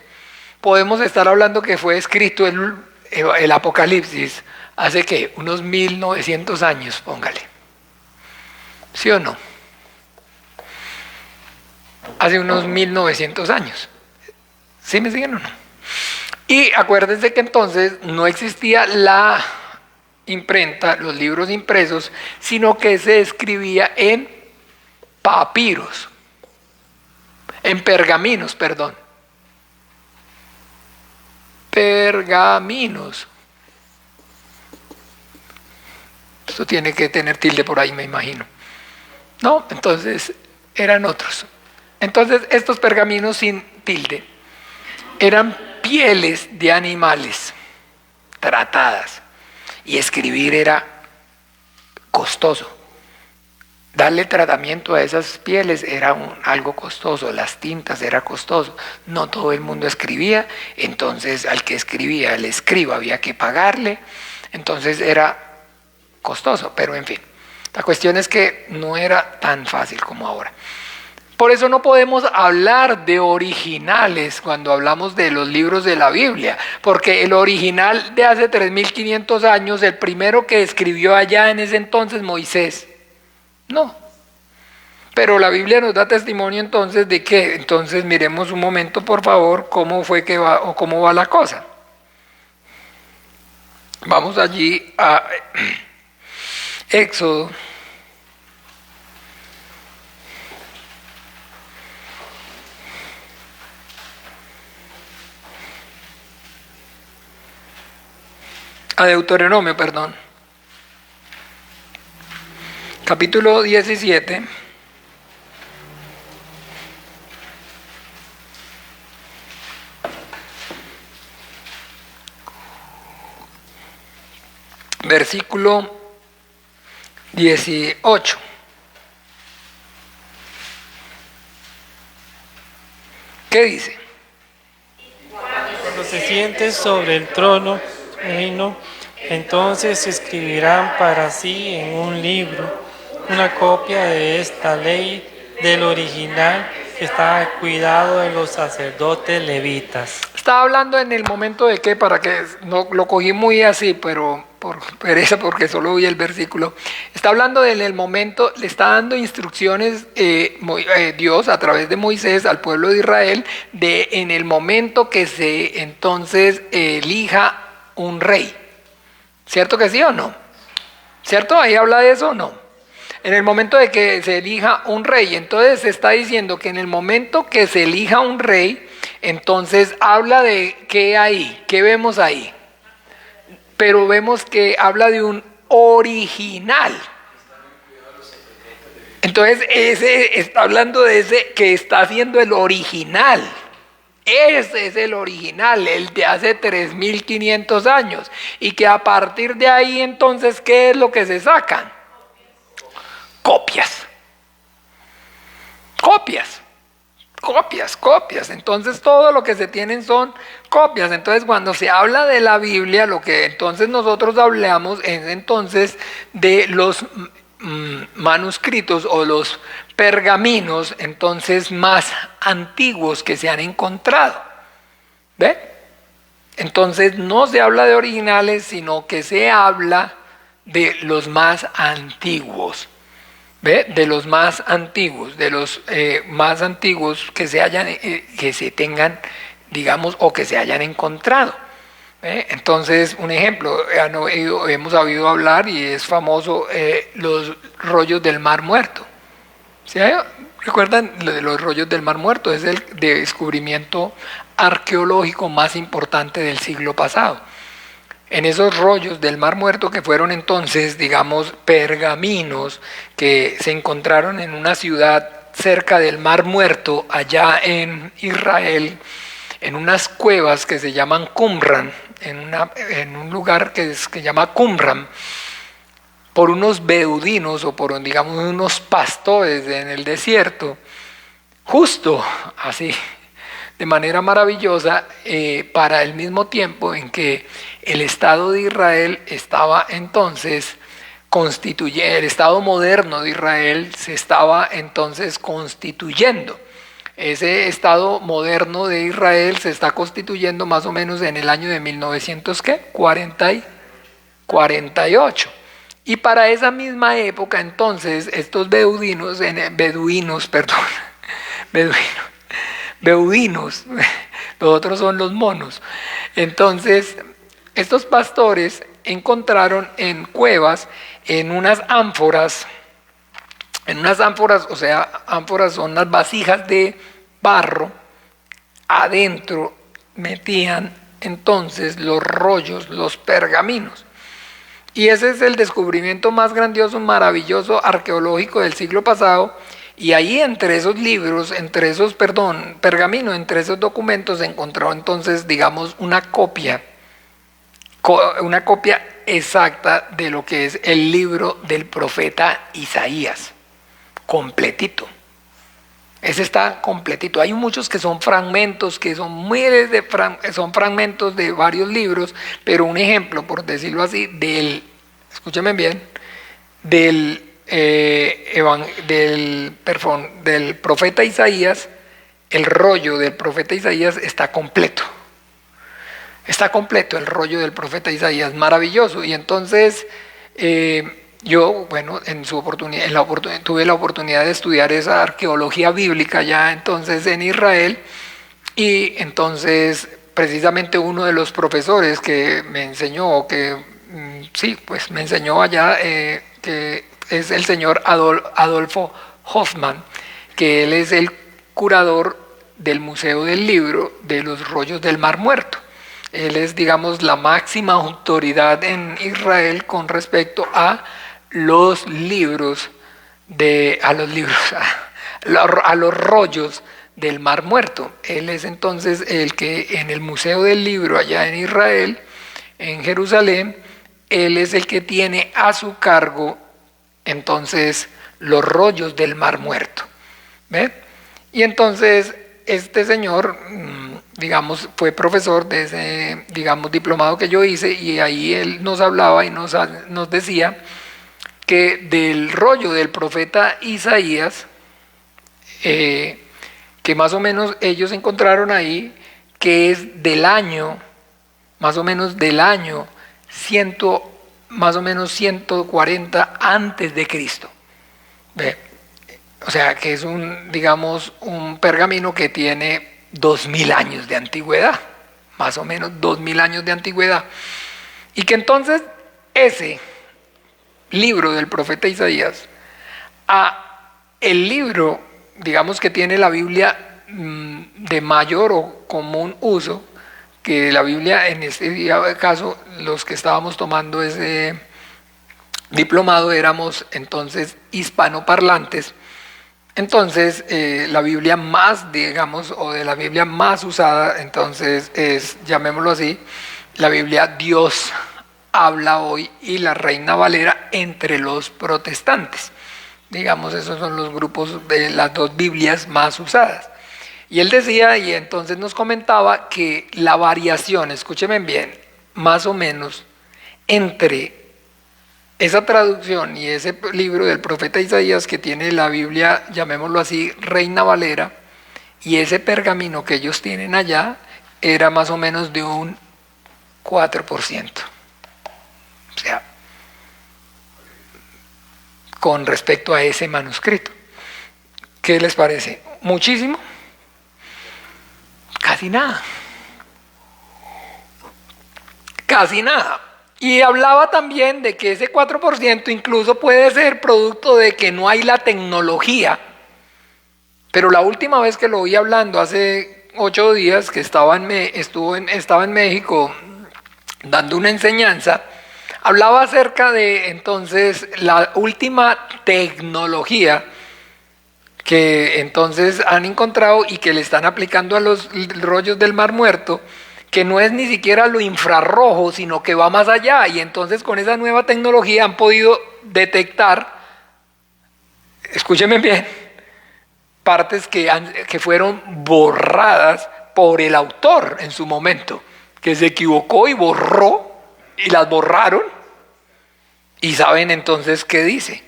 podemos estar hablando que fue escrito el Apocalipsis hace que unos 1900 años, póngale. ¿Sí o no? Hace unos 1900 años. ¿Sí me siguen o no? Y acuérdense que entonces no existía la imprenta, los libros impresos, sino que se escribía en papiros, en pergaminos, perdón. Pergaminos. Esto tiene que tener tilde por ahí, me imagino. No, entonces eran otros. Entonces estos pergaminos sin tilde eran pieles de animales tratadas y escribir era costoso. Darle tratamiento a esas pieles era algo costoso, las tintas era costoso. No todo el mundo escribía, entonces al que escribía, el escriba, había que pagarle, entonces era costoso, pero en fin. La cuestión es que no era tan fácil como ahora. Por eso no podemos hablar de originales cuando hablamos de los libros de la Biblia, porque el original de hace 3500 años, el primero que escribió allá en ese entonces, Moisés, no. Pero la Biblia nos da testimonio entonces de que, entonces miremos un momento por favor cómo fue que va o cómo va la cosa. Vamos allí a Éxodo. A Deuteronomio, perdón. Capítulo 17. Versículo 18. ¿Qué dice? Cuando se siente sobre el trono reino, entonces escribirán para sí en un libro una copia de esta ley del original que está al cuidado de los sacerdotes levitas. Estaba hablando en el momento de que, para que no lo cogí muy así, pero por pereza, porque solo vi el versículo. Está hablando en el momento, le está dando instrucciones Dios a través de Moisés al pueblo de Israel, de en el momento que se entonces elija un rey. ¿Cierto que sí o no? ¿Cierto? ¿Ahí habla de eso o no? En el momento de que se elija un rey, entonces se está diciendo que en el momento que se elija un rey, entonces habla de qué hay, qué vemos ahí. Pero vemos que habla de un original. Entonces ese está hablando de ese que está haciendo el original. Ese es el original, el de hace 3.500 años. Y que a partir de ahí entonces, ¿qué es lo que se sacan? Copias. Entonces todo lo que se tienen son copias. Entonces cuando se habla de la Biblia, lo que entonces nosotros hablamos es entonces de los manuscritos o los pergaminos entonces más antiguos que se han encontrado. ¿Ve? Entonces no se habla de originales, sino que se habla de los más antiguos. ¿Ve? De los más antiguos, más antiguos que se hayan, que se tengan, digamos, o que se hayan encontrado. ¿Ve? Entonces, un ejemplo, hemos oído hablar y es famoso los rollos del Mar Muerto. ¿Sí? ¿Recuerdan de los rollos del Mar Muerto? Es el descubrimiento arqueológico más importante del siglo pasado. En esos rollos del Mar Muerto, que fueron entonces, digamos, pergaminos que se encontraron en una ciudad cerca del Mar Muerto, allá en Israel, en unas cuevas que se llaman Qumran, en un lugar que se llama Qumran, por unos beduinos o por, digamos, unos pastores en el desierto, justo así, de manera maravillosa, para el mismo tiempo en que el Estado de Israel estaba entonces el Estado moderno de Israel se estaba entonces constituyendo. Ese Estado moderno de Israel se está constituyendo más o menos en el año de 1948. Y para esa misma época entonces estos beduinos, los otros son los monos. Entonces, estos pastores encontraron en cuevas, en unas ánforas, o sea, ánforas son unas vasijas de barro, adentro metían entonces los rollos, los pergaminos. Y ese es el descubrimiento más grandioso, maravilloso, arqueológico del siglo pasado. Y ahí entre esos libros, pergaminos, entre esos documentos se encontró entonces, digamos, una copia exacta de lo que es el libro del profeta Isaías, completito. Ese está completito. Hay muchos que son fragmentos, que son son fragmentos de varios libros, pero un ejemplo, por decirlo así, escúchame bien, del profeta Isaías, el rollo del profeta Isaías está completo. Está completo el rollo del profeta Isaías, maravilloso. Y entonces yo, bueno, tuve la oportunidad de estudiar esa arqueología bíblica ya entonces en Israel, y entonces precisamente uno de los profesores que me enseñó, me enseñó allá, que es el señor Adolfo Hoffman, que él es el curador del Museo del Libro de los Rollos del Mar Muerto. Él es, digamos, la máxima autoridad en Israel con respecto a los libros, a los rollos del Mar Muerto. Él es entonces el que en el Museo del Libro allá en Israel, en Jerusalén, él es el que tiene a su cargo entonces los rollos del Mar Muerto. ¿Ve? Y entonces este señor, digamos, fue profesor de ese, digamos, diplomado que yo hice, y ahí él nos hablaba y nos decía que del rollo del profeta Isaías, que más o menos ellos encontraron ahí que es del año, más o menos del año más o menos 140 antes de Cristo. ¿Ve? O sea que es digamos, un pergamino que tiene 2000 años de antigüedad, más o menos 2000 años de antigüedad. Y que entonces ese libro del profeta Isaías, el libro, digamos, que tiene la Biblia de mayor o común uso, que la Biblia, en este caso, los que estábamos tomando ese diplomado éramos entonces hispanoparlantes. Entonces, la Biblia más, digamos, o de la Biblia más usada, entonces es, llamémoslo así, la Biblia Dios habla hoy y la Reina Valera entre los protestantes. Digamos, esos son los grupos de las dos Biblias más usadas. Y él decía, y entonces nos comentaba que la variación, escúchenme bien, más o menos entre esa traducción y ese libro del profeta Isaías que tiene la Biblia, llamémoslo así, Reina Valera, y ese pergamino que ellos tienen allá, era más o menos de un 4%. O sea, con respecto a ese manuscrito. ¿Qué les parece? ¿Muchísimo? Casi nada. Casi nada. Y hablaba también de que ese 4% incluso puede ser producto de que no hay la tecnología. Pero la última vez que lo oí hablando, hace 8 días, que estaba en México dando una enseñanza, hablaba acerca de entonces la última tecnología que entonces han encontrado y que le están aplicando a los rollos del Mar Muerto, que no es ni siquiera lo infrarrojo, sino que va más allá. Y entonces con esa nueva tecnología han podido detectar, escúchenme bien, partes que fueron borradas por el autor en su momento, que se equivocó y borró, y las borraron, y saben entonces qué dice,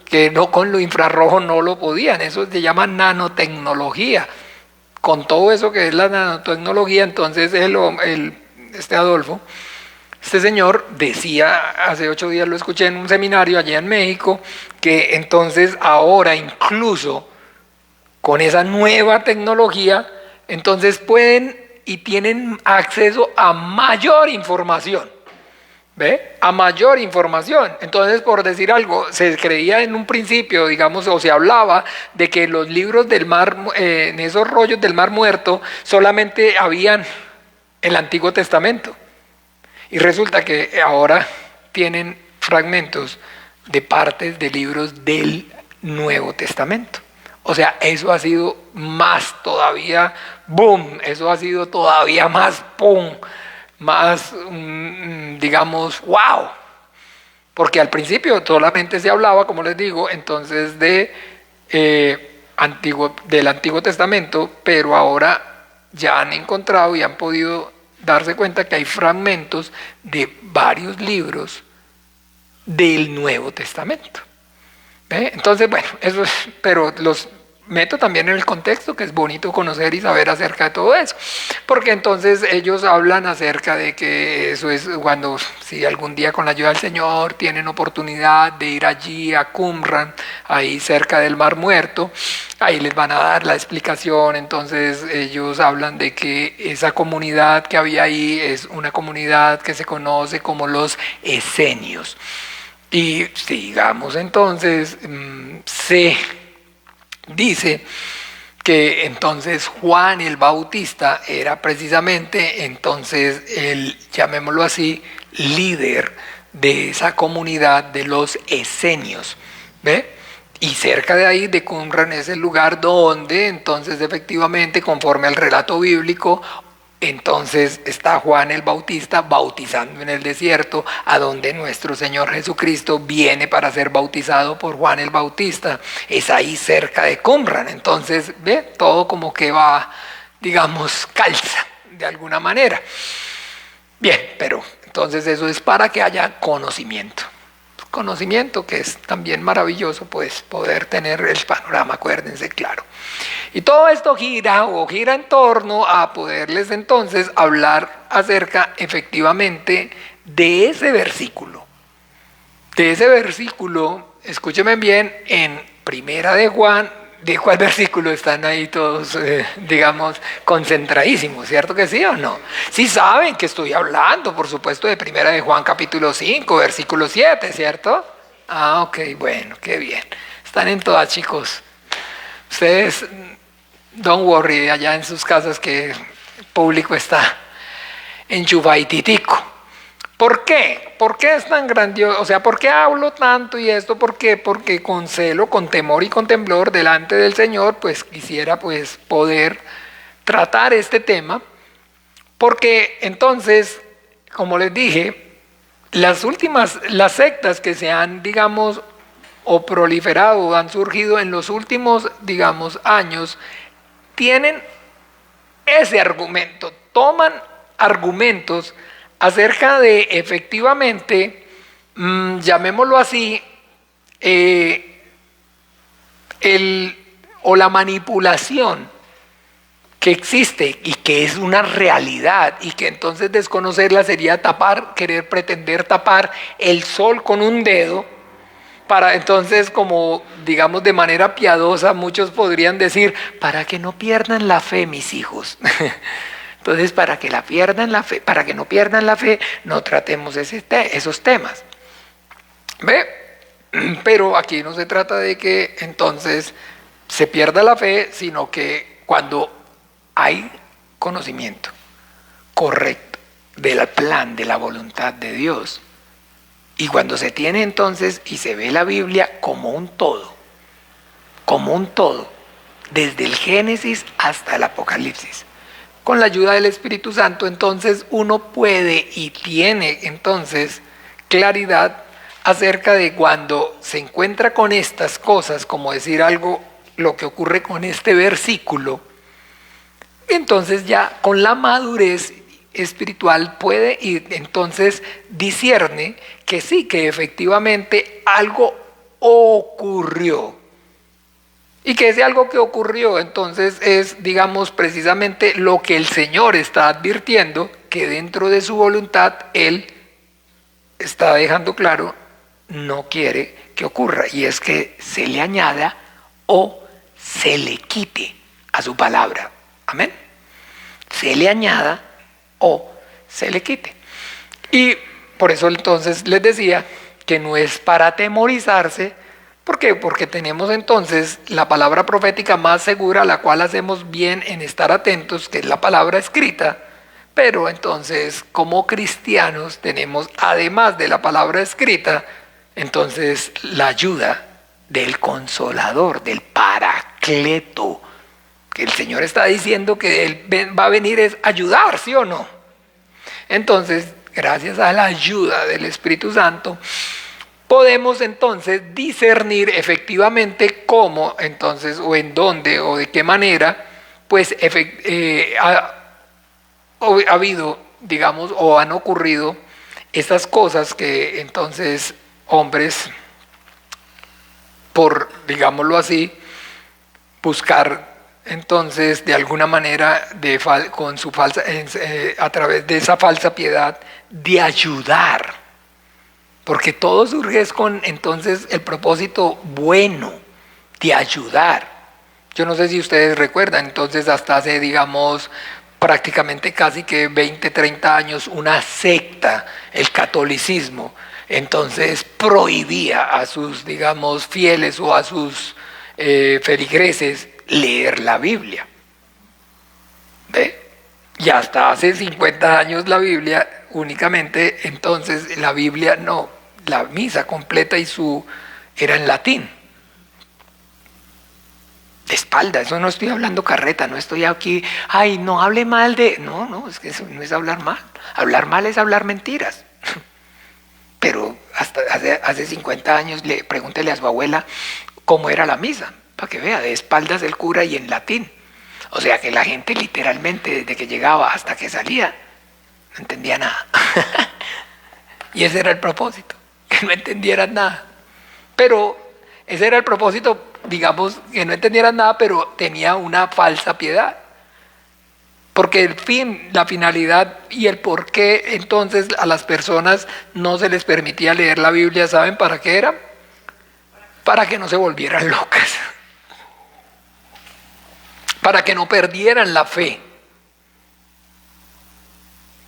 que no, con lo infrarrojo no lo podían. Eso se llama nanotecnología. Con todo eso que es la nanotecnología, entonces este Adolfo, este señor decía, hace 8 días lo escuché en un seminario allá en México, que entonces ahora incluso con esa nueva tecnología, entonces pueden y tienen acceso a mayor información. ¿Ve? A mayor información. Entonces, por decir algo, se creía en un principio, digamos, o se hablaba de que los libros del mar, en esos rollos del Mar Muerto, solamente habían el Antiguo Testamento. Y resulta que ahora tienen fragmentos de partes de libros del Nuevo Testamento. O sea, eso ha sido más todavía, boom, eso ha sido todavía más, pum, más, digamos, wow, porque al principio solamente se hablaba, como les digo, entonces del Antiguo Testamento, pero ahora ya han encontrado y han podido darse cuenta que hay fragmentos de varios libros del Nuevo Testamento. ¿Ve? Entonces, bueno, eso es, pero los meto también en el contexto, que es bonito conocer y saber acerca de todo eso, porque entonces ellos hablan acerca de que eso es cuando, si algún día con la ayuda del Señor tienen oportunidad de ir allí a Qumran, ahí cerca del Mar Muerto, ahí les van a dar la explicación. Entonces ellos hablan de que esa comunidad que había ahí es una comunidad que se conoce como los esenios. Y digamos entonces se dice que entonces Juan el Bautista era precisamente entonces el, llamémoslo así, líder de esa comunidad de los esenios, ¿ve? Y cerca de ahí, de Qumran, es el lugar donde entonces efectivamente, conforme al relato bíblico, entonces está Juan el Bautista bautizando en el desierto, a donde nuestro Señor Jesucristo viene para ser bautizado por Juan el Bautista. Es ahí cerca de Qumran. Entonces, ¿ve? Todo como que va, digamos, calza de alguna manera. Bien, pero entonces eso es para que haya conocimiento. conocimiento, que es también maravilloso, pues poder tener el panorama, acuérdense, claro. Y todo esto gira en torno a poderles entonces hablar acerca efectivamente de ese versículo. De ese versículo, escúchenme bien, en Primera de Juan. ¿De cuál versículo están ahí todos, digamos, concentradísimos? ¿Cierto que sí o no? Sí saben que estoy hablando, por supuesto, de Primera de Juan capítulo 5, versículo 7, ¿cierto? Ah, ok, bueno, qué bien. Están en todas, chicos. Ustedes, don't worry, allá en sus casas que el público está enchufaditico. ¿Por qué? ¿Por qué es tan grandioso? O sea, ¿por qué hablo tanto y esto? ¿Por qué? Porque con celo, con temor y con temblor delante del Señor, pues quisiera pues poder tratar este tema. Porque entonces, como les dije, las sectas que se han, digamos, o proliferado o han surgido en los últimos, digamos, años, tienen ese argumento, toman argumentos acerca de efectivamente, llamémoslo así, la manipulación que existe y que es una realidad y que entonces desconocerla sería pretender tapar el sol con un dedo para entonces, como digamos de manera piadosa, muchos podrían decir, para que no pierdan la fe, mis hijos. Entonces, para que no pierdan la fe, no tratemos esos temas. ¿Ve? Pero aquí no se trata de que entonces se pierda la fe, sino que cuando hay conocimiento correcto del plan, de la voluntad de Dios, y cuando se tiene entonces y se ve la Biblia como un todo, desde el Génesis hasta el Apocalipsis, con la ayuda del Espíritu Santo, entonces uno puede y tiene entonces claridad acerca de cuando se encuentra con estas cosas, como decir algo, lo que ocurre con este versículo, entonces ya con la madurez espiritual puede y entonces discierne que sí, que efectivamente algo ocurrió. Y que ese algo que ocurrió entonces es, digamos, precisamente lo que el Señor está advirtiendo, que dentro de su voluntad Él está dejando claro, no quiere que ocurra. Y es que se le añada o se le quite a su palabra. Amén. Se le añada o se le quite. Y por eso entonces les decía que no es para atemorizarse. ¿Por qué? Porque tenemos entonces la palabra profética más segura, a la cual hacemos bien en estar atentos, que es la palabra escrita. Pero entonces, como cristianos, tenemos, además de la palabra escrita, entonces la ayuda del Consolador, del Paracleto, que el Señor está diciendo que Él va a venir es ayudar, ¿sí o no? Entonces, gracias a la ayuda del Espíritu Santo, podemos entonces discernir efectivamente cómo, entonces, o en dónde, o de qué manera, pues ha habido, digamos, o han ocurrido estas cosas que entonces hombres, por, digámoslo así, buscar entonces de alguna manera con su a través de esa falsa piedad de ayudar, porque todo surge con entonces el propósito bueno de ayudar. Yo no sé si ustedes recuerdan, entonces hasta hace, digamos, prácticamente casi que 20, 30 años, una secta, el catolicismo, entonces prohibía a sus, digamos, fieles o a sus feligreses leer la Biblia. ¿Ve? Y hasta hace 50 años la Biblia únicamente, entonces la Biblia no, la misa completa era en latín. De espalda, eso no estoy hablando carreta, no estoy aquí, ay, no hable mal de... No, es que eso no es hablar mal. Hablar mal es hablar mentiras. Pero hasta hace 50 años, pregúntele a su abuela cómo era la misa, para que vea, de espaldas el cura y en latín. O sea que la gente literalmente, desde que llegaba hasta que salía, no entendía nada. Y ese era el propósito, que no entendieran nada. Pero ese era el propósito, digamos, que no entendieran nada, pero tenía una falsa piedad. Porque el fin, la finalidad y el por qué entonces a las personas no se les permitía leer la Biblia, ¿saben para qué era? Para que no se volvieran locas. Para que no perdieran la fe.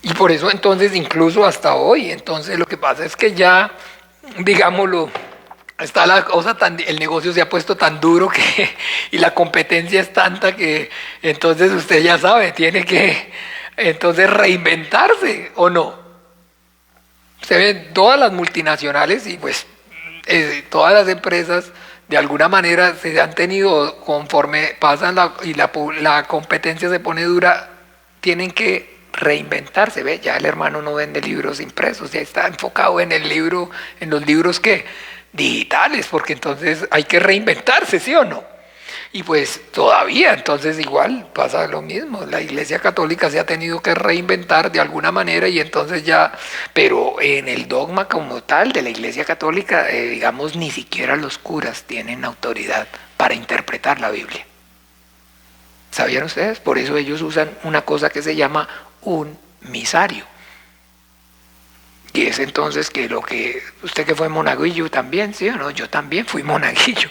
Y por eso entonces, incluso hasta hoy, entonces lo que pasa es que ya, digámoslo, está la cosa el negocio se ha puesto tan duro y la competencia es tanta que entonces usted ya sabe, tiene que entonces reinventarse, ¿o no? Se ven todas las multinacionales y pues todas las empresas de alguna manera se han tenido, conforme pasan la competencia se pone dura, tienen que reinventarse. ¿Ve? Ya el hermano no vende libros impresos, ya está enfocado en el libro, en los libros que digitales, porque entonces hay que reinventarse, ¿sí o no? Y pues todavía, entonces igual pasa lo mismo, la Iglesia Católica se ha tenido que reinventar de alguna manera y entonces ya, pero en el dogma como tal de la Iglesia Católica, digamos, ni siquiera los curas tienen autoridad para interpretar la Biblia. ¿Sabían ustedes? Por eso ellos usan una cosa que se llama un misario. Y es entonces que lo que, usted que fue monaguillo también, ¿sí o no? Yo también fui monaguillo.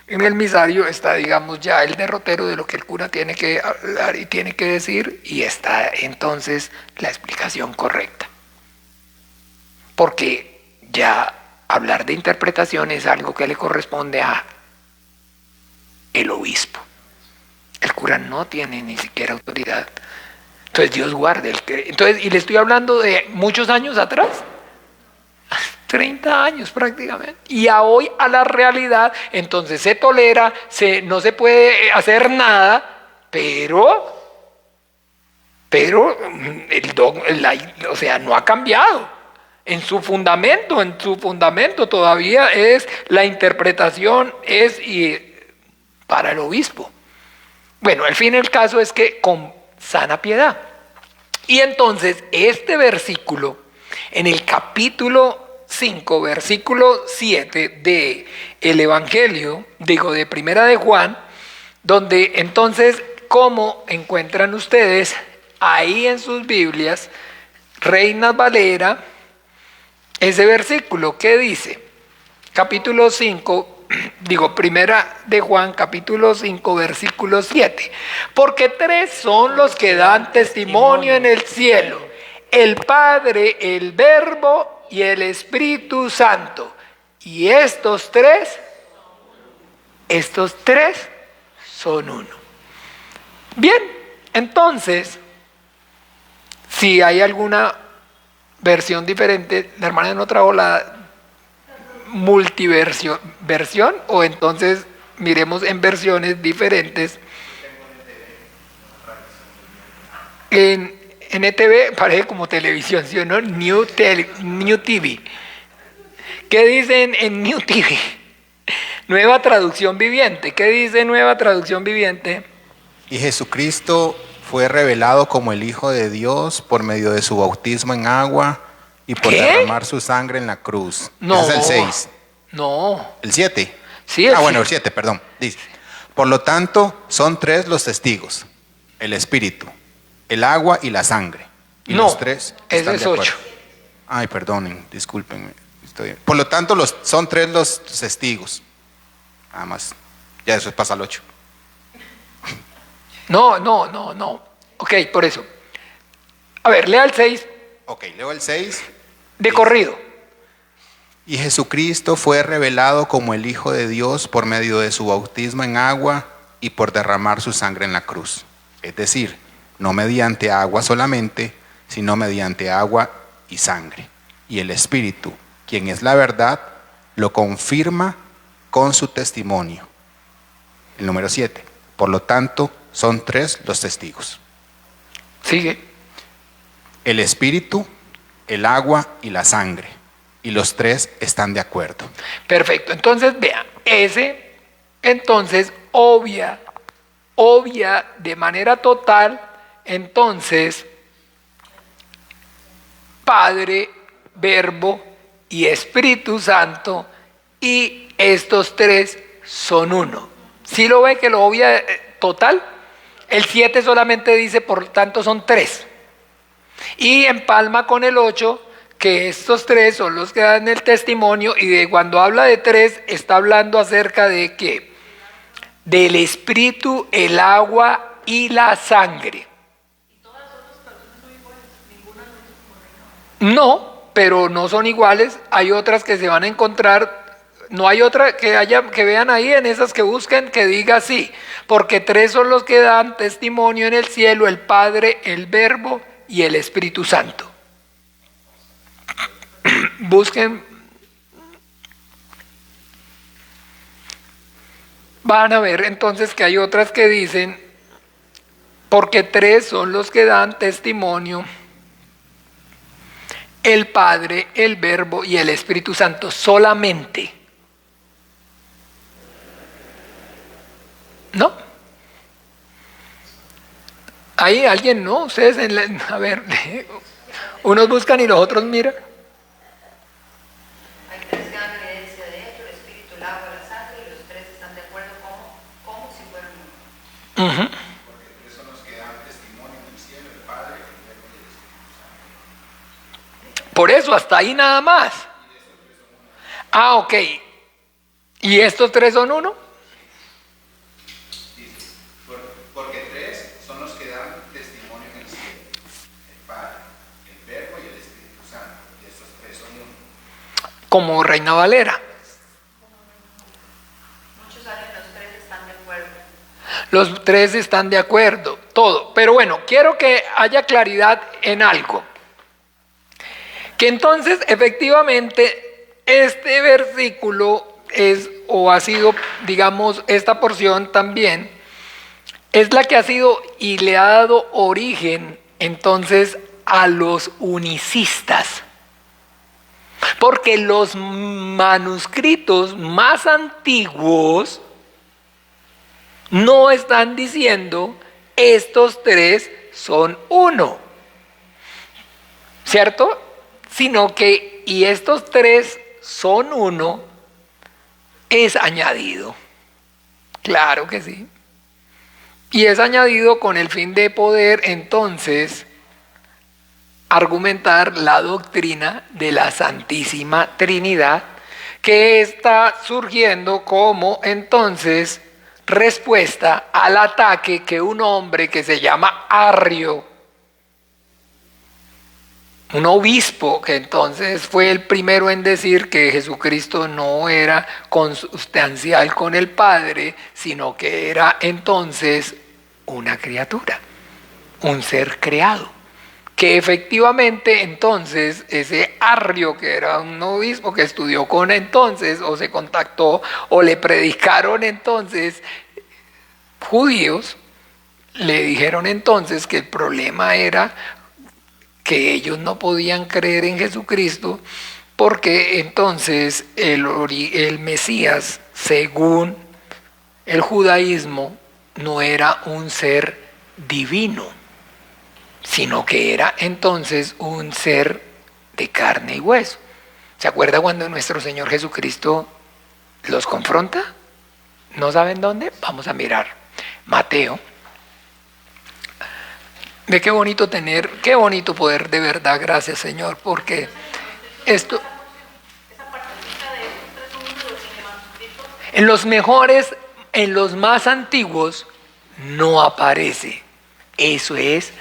En el misario está, digamos, ya el derrotero de lo que el cura tiene que hablar y tiene que decir, y está entonces la explicación correcta. Porque ya hablar de interpretación es algo que le corresponde a el obispo. El cura no tiene ni siquiera autoridad. Entonces Dios guarde. Entonces, y le estoy hablando de muchos años atrás. 30 años prácticamente. Y a hoy a la realidad, entonces se tolera, no se puede hacer nada, pero o sea, no ha cambiado. En su fundamento todavía es la interpretación para el obispo. Bueno, al fin el caso es que con sana piedad. Y entonces este versículo, en el capítulo 5, versículo 7 de el Evangelio, de Primera de Juan, donde entonces, ¿cómo encuentran ustedes ahí en sus Biblias, Reina Valera, ese versículo que dice? Capítulo 5, Primera de Juan, capítulo 5, versículo 7. Porque tres son los que dan testimonio en el cielo: el Padre, el Verbo y el Espíritu Santo. Y estos tres son uno. Bien, entonces, si hay alguna versión diferente, la hermana no trajo la multiversión, o entonces miremos en versiones diferentes. En NTV parece como televisión, ¿sí o no? New TV. ¿Qué dicen en New TV? Nueva traducción viviente. ¿Qué dice Nueva traducción viviente? Y Jesucristo fue revelado como el Hijo de Dios por medio de su bautismo en agua y por derramar su sangre en la cruz. No. Ese es el 6. No. ¿El 7? Sí, bueno, el 7, perdón. Dice: por lo tanto, son tres los testigos: el Espíritu, el agua y la sangre. Y no, los tres están ese es de acuerdo. 8. Ay, perdonen, discúlpenme. Por lo tanto, son tres los testigos. Nada más. Ya después pasa al 8. No. Ok, por eso. A ver, lea el 6. Ok, leo el 6. De corrido. Y Jesucristo fue revelado como el Hijo de Dios por medio de su bautismo en agua y por derramar su sangre en la cruz. Es decir, no mediante agua solamente, sino mediante agua y sangre. Y el Espíritu, quien es la verdad, lo confirma con su testimonio. El número 7. Por lo tanto, son tres los testigos: Sigue. el Espíritu, el agua y la sangre. Y los tres están de acuerdo. Perfecto. Entonces, vean, entonces, obvia de manera total, entonces, Padre, Verbo y Espíritu Santo, y estos tres son uno. ¿Sí lo ve que lo obvia total? El 7 solamente dice, por tanto son tres. Y empalma con el 8, que estos tres son los que dan el testimonio, y de cuando habla de tres, está hablando acerca de ¿qué? Del espíritu, el agua y la sangre. No, pero no son iguales. Hay otras que se van a encontrar. No hay otra que vean ahí en esas que busquen que diga así, porque tres son los que dan testimonio en el cielo: el Padre, el Verbo y el Espíritu Santo. Busquen. Van a ver entonces que hay otras que dicen, porque tres son los que dan testimonio: el Padre, el Verbo y el Espíritu Santo solamente. ¿No? ¿Hay alguien? ¿No? Ustedes, a ver, unos buscan y los otros miran. Hay tres que dan evidencia de ello: el espíritu, el agua, la sangre, y los tres están de acuerdo como si fueran uno. Uh-huh. Porque tres son los que dan testimonio en el cielo, el Padre, el Verbo y el Espíritu Santo. Por eso, hasta ahí nada más. Ah, ok. ¿Y estos tres son uno? Porque tres son los que dan testimonio en el cielo, el Padre, el Verbo y el Espíritu Santo. Y estos tres son uno. Como Reina Valera. Muchos salen, los tres están de acuerdo. Los tres están de acuerdo, todo. Pero bueno, quiero que haya claridad en algo. Que entonces, efectivamente, este versículo es, o ha sido, digamos, esta porción también, es la que ha sido y le ha dado origen, entonces, a los unicistas. Porque los manuscritos más antiguos no están diciendo estos tres son uno, ¿cierto? Sino que y estos tres son uno es añadido. Claro que sí. Y es añadido con el fin de poder entonces argumentar la doctrina de la Santísima Trinidad, que está surgiendo como entonces respuesta al ataque que un hombre que se llama Arrio, un obispo que entonces fue el primero en decir que Jesucristo no era consustancial con el Padre, sino que era entonces una criatura, un ser creado. Que efectivamente entonces ese Arrio, que era un obispo que estudió con entonces, o se contactó, o le predicaron entonces judíos, le dijeron entonces que el problema era que ellos no podían creer en Jesucristo porque entonces el Mesías, según el judaísmo, no era un ser divino, sino que era entonces un ser de carne y hueso. ¿Se acuerda cuando nuestro Señor Jesucristo los confronta? ¿No saben dónde? Vamos a mirar. Mateo. Ve qué bonito tener, qué bonito poder, de verdad, gracias Señor, porque esto... En los mejores, en los más antiguos, no aparece. Eso es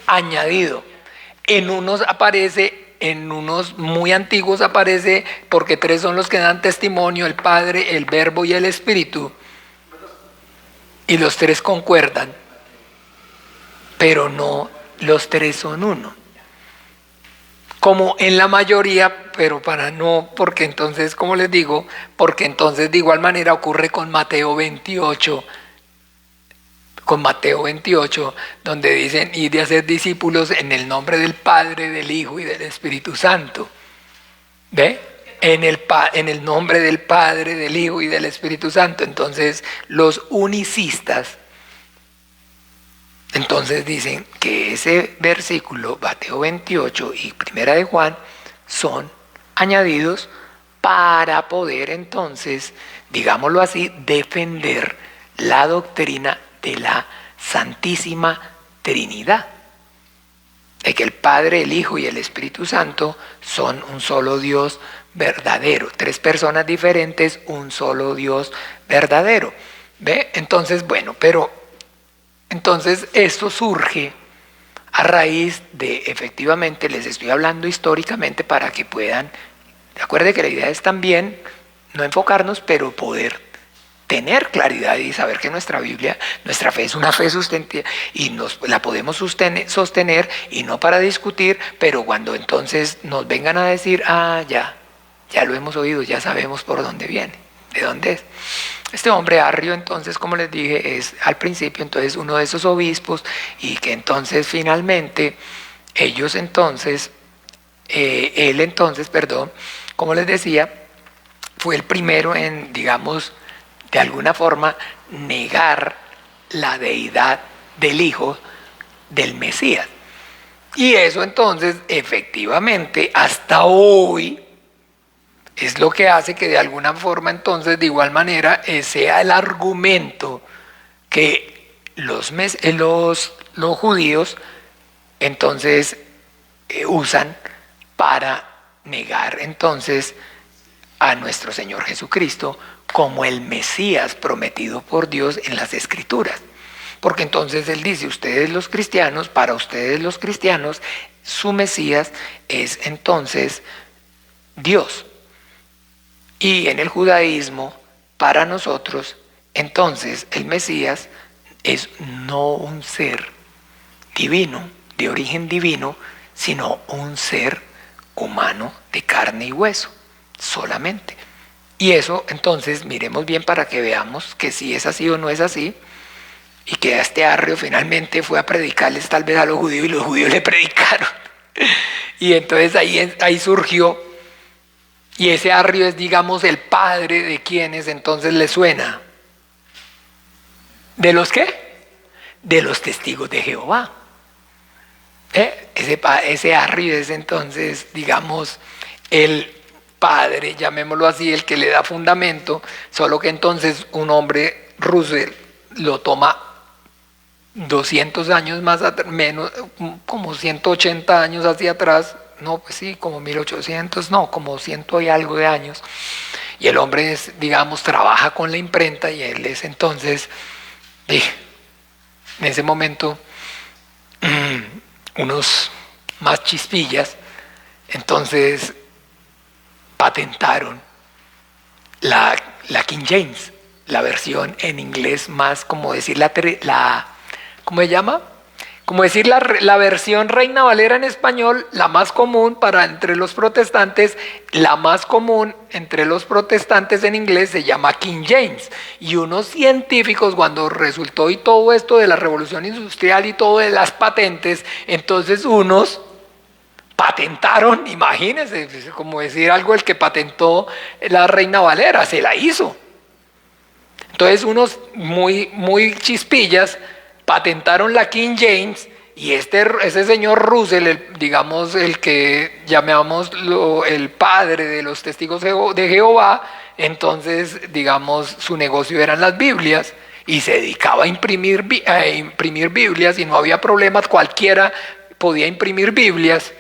añadido. En unos aparece, en unos muy antiguos aparece, porque tres son los que dan testimonio: el Padre, el Verbo y el Espíritu. Y los tres concuerdan. Pero no, los tres son uno. Como en la mayoría, pero para no, porque entonces, como les digo, porque entonces de igual manera ocurre con Mateo 28, donde dicen: id de hacer discípulos en el nombre del Padre, del Hijo y del Espíritu Santo. ¿Ve? En el nombre del Padre, del Hijo y del Espíritu Santo. Entonces, los unicistas entonces dicen que ese versículo, Mateo 28 y Primera de Juan, son añadidos para poder entonces, digámoslo así, defender la doctrina de la Santísima Trinidad, de que el Padre, el Hijo y el Espíritu Santo son un solo Dios verdadero, 3 personas diferentes, un solo Dios verdadero. ¿Ve? Entonces, bueno, pero entonces esto surge a raíz de, efectivamente, les estoy hablando históricamente para que puedan, recuerde que la idea es también no enfocarnos, pero poder tener claridad y saber que nuestra Biblia, nuestra fe es una fe sustentada y la podemos sostener y no para discutir, pero cuando entonces nos vengan a decir, ya lo hemos oído, ya sabemos por dónde viene, de dónde es. Este hombre Arrio, entonces, como les dije, es al principio entonces uno de esos obispos y que entonces finalmente ellos entonces, él entonces, perdón, como les decía, fue el primero en, digamos, de alguna forma negar la deidad del Hijo del Mesías. Y eso entonces efectivamente hasta hoy es lo que hace que de alguna forma entonces de igual manera sea el argumento que los judíos entonces usan para negar entonces a nuestro Señor Jesucristo como el Mesías prometido por Dios en las Escrituras. Porque entonces Él dice, ustedes los cristianos, para ustedes los cristianos, su Mesías es entonces Dios. Y en el judaísmo, para nosotros, entonces el Mesías es no un ser divino, de origen divino, sino un ser humano de carne y hueso, solamente. Y eso, entonces, miremos bien para que veamos que si es así o no es así, y que este Arrio finalmente fue a predicarles tal vez a los judíos y los judíos le predicaron. Y entonces ahí surgió, y ese Arrio es, digamos, el padre de quienes entonces le suena. ¿De los qué? De los testigos de Jehová. Ese Arrio es entonces, digamos, el padre, llamémoslo así, el que le da fundamento, solo que entonces un hombre, Russell, lo toma 200 años más menos, como 180 años hacia atrás, no, pues sí, como 1800, no, como 100 y algo de años, y el hombre es, digamos, trabaja con la imprenta y él es entonces, en ese momento, unos más chispillas, entonces patentaron la King James, la versión en inglés más, como decir ¿cómo se llama? Como decir la versión Reina Valera en español, la más común para entre los protestantes, la más común entre los protestantes en inglés se llama King James. Y unos científicos, cuando resultó y todo esto de la revolución industrial y todo de las patentes, entonces unos patentaron, imagínense, como decir algo, el que patentó la Reina Valera, se la hizo. Entonces unos muy chispillas patentaron la King James y ese señor Russell, digamos el que llamamos el padre de los testigos de Jehová, entonces digamos su negocio eran las Biblias y se dedicaba a imprimir Biblias y no había problema, cualquiera podía imprimir Biblias.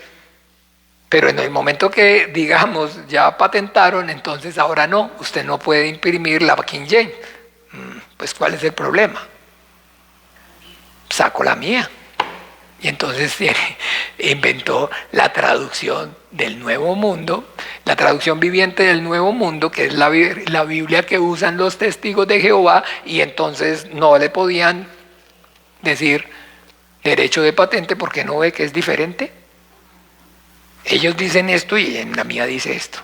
Pero en el momento que, digamos, ya patentaron, entonces ahora no, usted no puede imprimir la King James. Pues ¿cuál es el problema? Saco la mía. Y entonces inventó la traducción del Nuevo Mundo, la traducción viviente del Nuevo Mundo, que es la Biblia que usan los testigos de Jehová, y entonces no le podían decir derecho de patente porque no ve que es diferente. Ellos dicen esto y en la mía dice esto.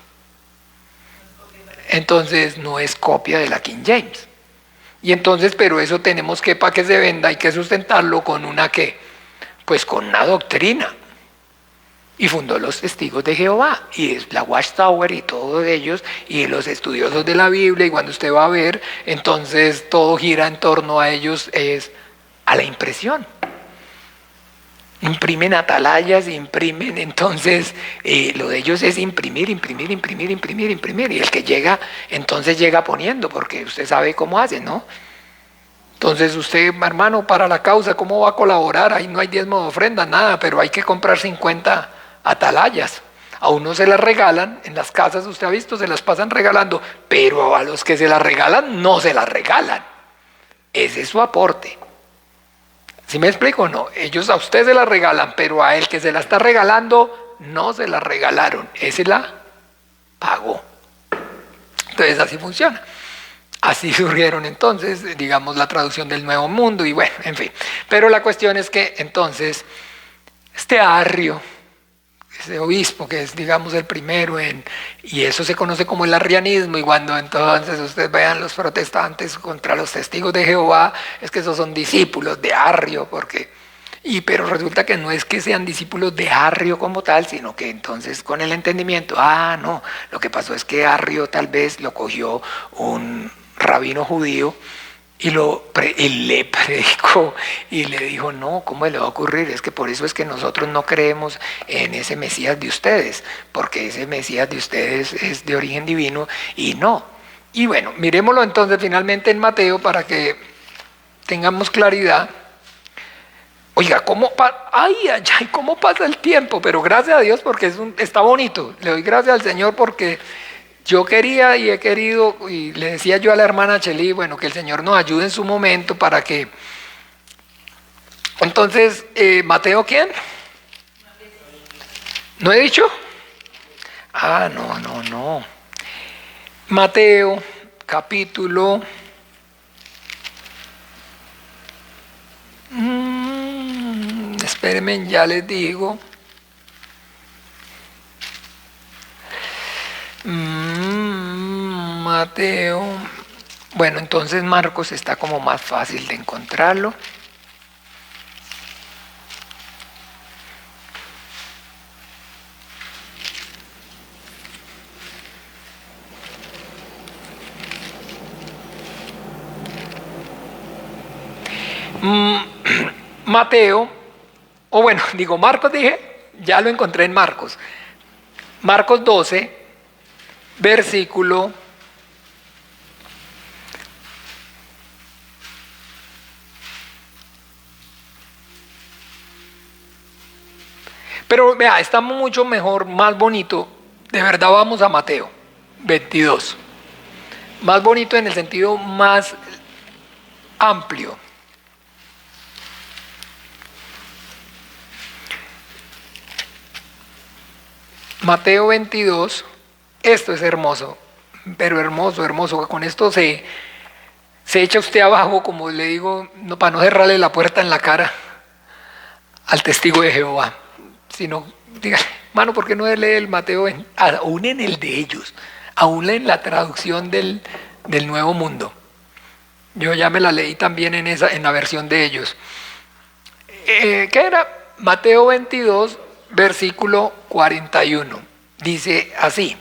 Entonces no es copia de la King James. Y entonces, pero eso tenemos que, para que se venda, hay que sustentarlo con una ¿qué? Pues con una doctrina. Y fundó los testigos de Jehová, y es la Watchtower y todos ellos, y los estudiosos de la Biblia, y cuando usted va a ver, entonces todo gira en torno a ellos, es a la impresión. imprimen atalayas, imprimen, entonces lo de ellos es imprimir, imprimir, imprimir, imprimir, imprimir, y el que llega, entonces llega poniendo, porque usted sabe cómo hacen, ¿no? Entonces usted, hermano, para la causa, ¿cómo va a colaborar? Ahí no hay diezmo de ofrenda, nada, pero hay que comprar 50 atalayas. A uno se las regalan, en las casas usted ha visto, se las pasan regalando, pero a los que se las regalan, no se las regalan. Ese es su aporte. ¿Sí me explico? No, ellos a usted se la regalan, pero a el que se la está regalando, no se la regalaron. Ese la pagó. Entonces así funciona. Así surgieron entonces, digamos, la traducción del Nuevo Mundo y bueno, en fin. Pero la cuestión es que entonces, este Arrio, ese obispo que es, digamos, el primero y eso se conoce como el arrianismo, y cuando entonces ustedes vean los protestantes contra los testigos de Jehová, es que esos son discípulos de Arrio, pero resulta que no es que sean discípulos de Arrio como tal, sino que entonces con el entendimiento, no, lo que pasó es que Arrio tal vez lo cogió un rabino judío y le predicó y le dijo, no, ¿cómo le va a ocurrir? Es que por eso es que nosotros no creemos en ese Mesías de ustedes, porque ese Mesías de ustedes es de origen divino y no. Y bueno, miremoslo entonces finalmente en Mateo para que tengamos claridad. Oiga, ¿cómo pasa el tiempo? Pero gracias a Dios porque está bonito. Le doy gracias al Señor porque yo quería y he querido, y le decía yo a la hermana Chely, bueno, que el Señor nos ayude en su momento para que... Entonces, ¿Mateo quién? ¿No he dicho? No. Mateo, capítulo... espérenme, ya les digo. Mateo. Bueno, entonces Marcos está como más fácil de encontrarlo. Mateo, Marcos ya lo encontré en Marcos. Marcos 12, versículo 'Pero vea, está mucho mejor, más bonito. De verdad vamos a Mateo 22. Más bonito en el sentido más amplio. Mateo 22, esto es hermoso, pero hermoso, hermoso. Con esto se echa usted abajo, como le digo, para no cerrarle la puerta en la cara al testigo de Jehová. Sino, diga, mano, ¿por qué no lee el Mateo, aún en el de ellos, aún en la traducción del Nuevo Mundo? Yo ya me la leí también en la versión de ellos. ¿Qué era? Mateo 22, versículo 41. Dice así: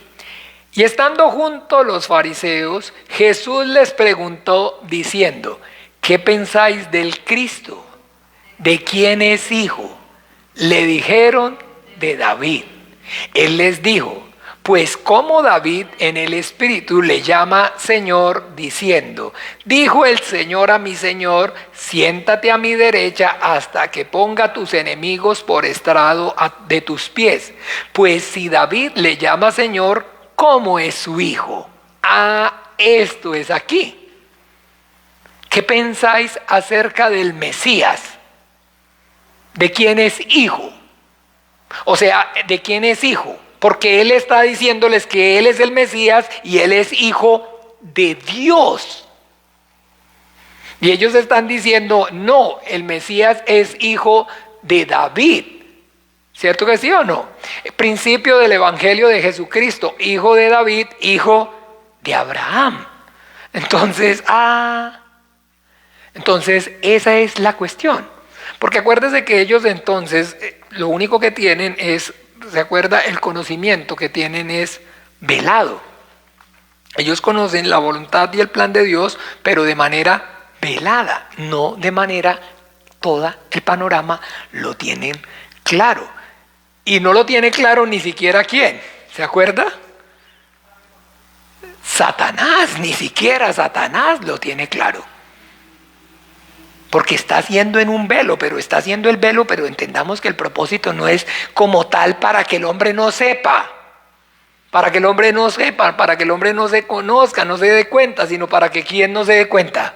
y estando juntos los fariseos, Jesús les preguntó diciendo, ¿qué pensáis del Cristo? ¿De quién es hijo? Le dijeron, de David. Él les dijo, pues como David en el Espíritu le llama Señor, diciendo, dijo el Señor a mi Señor, siéntate a mi derecha hasta que ponga tus enemigos por estrado de tus pies. Pues si David le llama Señor, ¿cómo es su hijo? Esto es aquí. ¿Qué pensáis acerca del Mesías? ¿De quién es hijo? O sea, ¿de quién es hijo? Porque él está diciéndoles que él es el Mesías y él es hijo de Dios. Y ellos están diciendo, no, el Mesías es hijo de David. ¿Cierto que sí o no? El principio del Evangelio de Jesucristo, hijo de David, hijo de Abraham. Entonces esa es la cuestión. Porque acuérdese que ellos entonces, lo único que tienen es, ¿se acuerda? El conocimiento que tienen es velado. Ellos conocen la voluntad y el plan de Dios, pero de manera velada, no de manera todo el panorama lo tienen claro. Y no lo tiene claro ni siquiera quién. ¿Se acuerda? Satanás, ni siquiera Satanás lo tiene claro. Porque está haciendo en un velo, pero está haciendo el velo, pero entendamos que el propósito no es como tal para que el hombre no sepa. Para que el hombre no sepa, para que el hombre no se conozca, no se dé cuenta, sino para que ¿quién no se dé cuenta?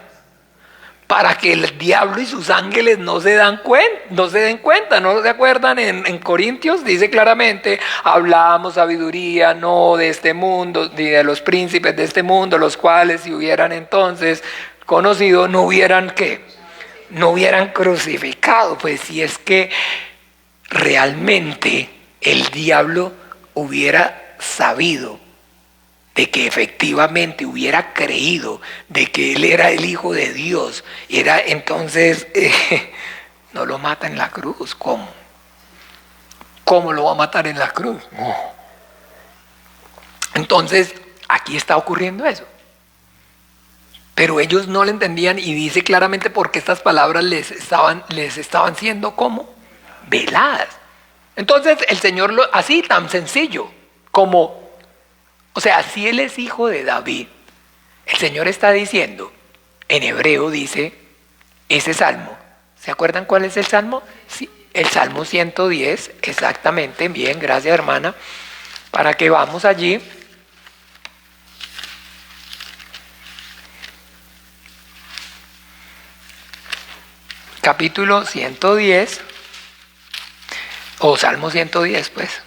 Para que el diablo y sus ángeles no se den cuenta. ¿No se acuerdan? En Corintios dice claramente: hablamos sabiduría no de este mundo, ni de los príncipes de este mundo, los cuales si hubieran entonces conocido, no hubieran ¿qué? No hubieran crucificado. Pues si es que realmente el diablo hubiera sabido de que efectivamente hubiera creído de que él era el Hijo de Dios, entonces no lo mata en la cruz. ¿Cómo? ¿Cómo lo va a matar en la cruz? No. Entonces aquí está ocurriendo eso. Pero ellos no lo entendían, y dice claramente porque estas palabras les estaban siendo como veladas. Entonces el Señor, así tan sencillo como, o sea, si Él es hijo de David, el Señor está diciendo, en hebreo dice ese salmo. ¿Se acuerdan cuál es el salmo? Sí, el Salmo 110, exactamente. Bien, gracias hermana, para que vamos allí. Capítulo 110, o Salmo 110, pues.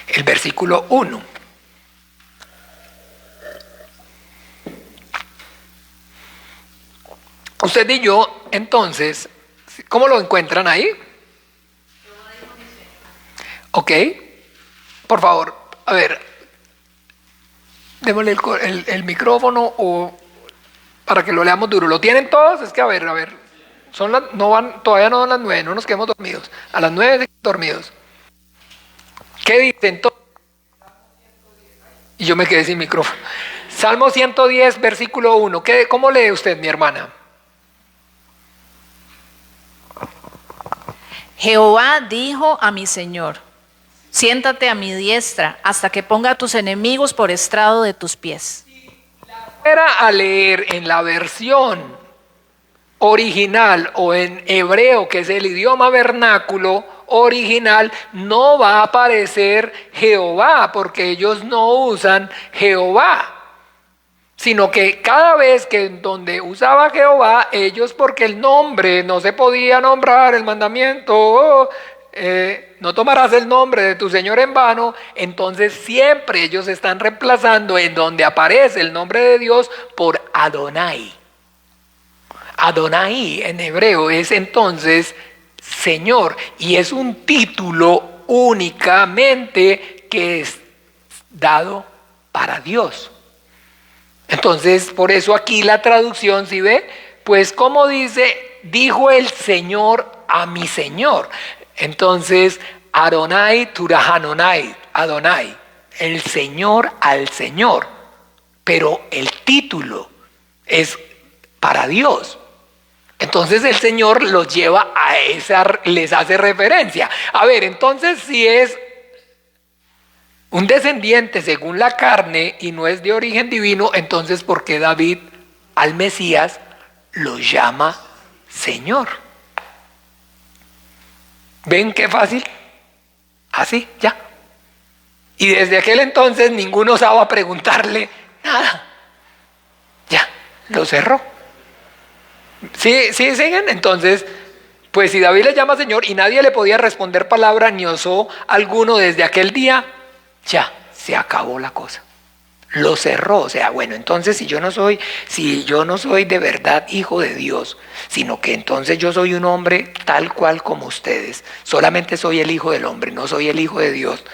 El versículo 1. Usted y yo, entonces, ¿cómo lo encuentran ahí? Ok. Por favor, a ver, démosle el micrófono o para que lo leamos duro. ¿Lo tienen todos? Es que a ver, todavía no son las 9, no nos quedemos dormidos. A las 9 dormidos. ¿Qué dicen todos? Y yo me quedé sin micrófono. Salmo 110, versículo 1. ¿Cómo lee usted, mi hermana? Jehová dijo a mi Señor: siéntate a mi diestra hasta que ponga a tus enemigos por estrado de tus pies. Era a leer en la versión original o en hebreo, que es el idioma vernáculo original, no va a aparecer Jehová, porque ellos no usan Jehová, sino que cada vez que donde usaba Jehová, ellos, porque el nombre no se podía nombrar, el mandamiento, no tomarás el nombre de tu Señor en vano, entonces siempre ellos están reemplazando en donde aparece el nombre de Dios por Adonai. Adonai en hebreo es entonces Señor, y es un título únicamente que es dado para Dios. Entonces, por eso aquí la traducción, ¿sí ve? Pues como dice, dijo el Señor a mi Señor. Entonces, Adonai Turahanonai, Adonai, el Señor al Señor. Pero el título es para Dios. Entonces el Señor los lleva a les hace referencia. A ver, entonces si es un descendiente según la carne y no es de origen divino, entonces ¿por qué David al Mesías lo llama Señor? ¿Ven qué fácil? Así, ya. Y desde aquel entonces ninguno osaba preguntarle nada. Ya, lo cerró. ¿Sí siguen? Entonces, pues si David le llama Señor y nadie le podía responder palabra ni osó alguno desde aquel día, ya, se acabó la cosa. Lo cerró. O sea, bueno, entonces si yo no soy de verdad hijo de Dios, sino que entonces yo soy un hombre tal cual como ustedes, solamente soy el hijo del hombre, no soy el hijo de Dios,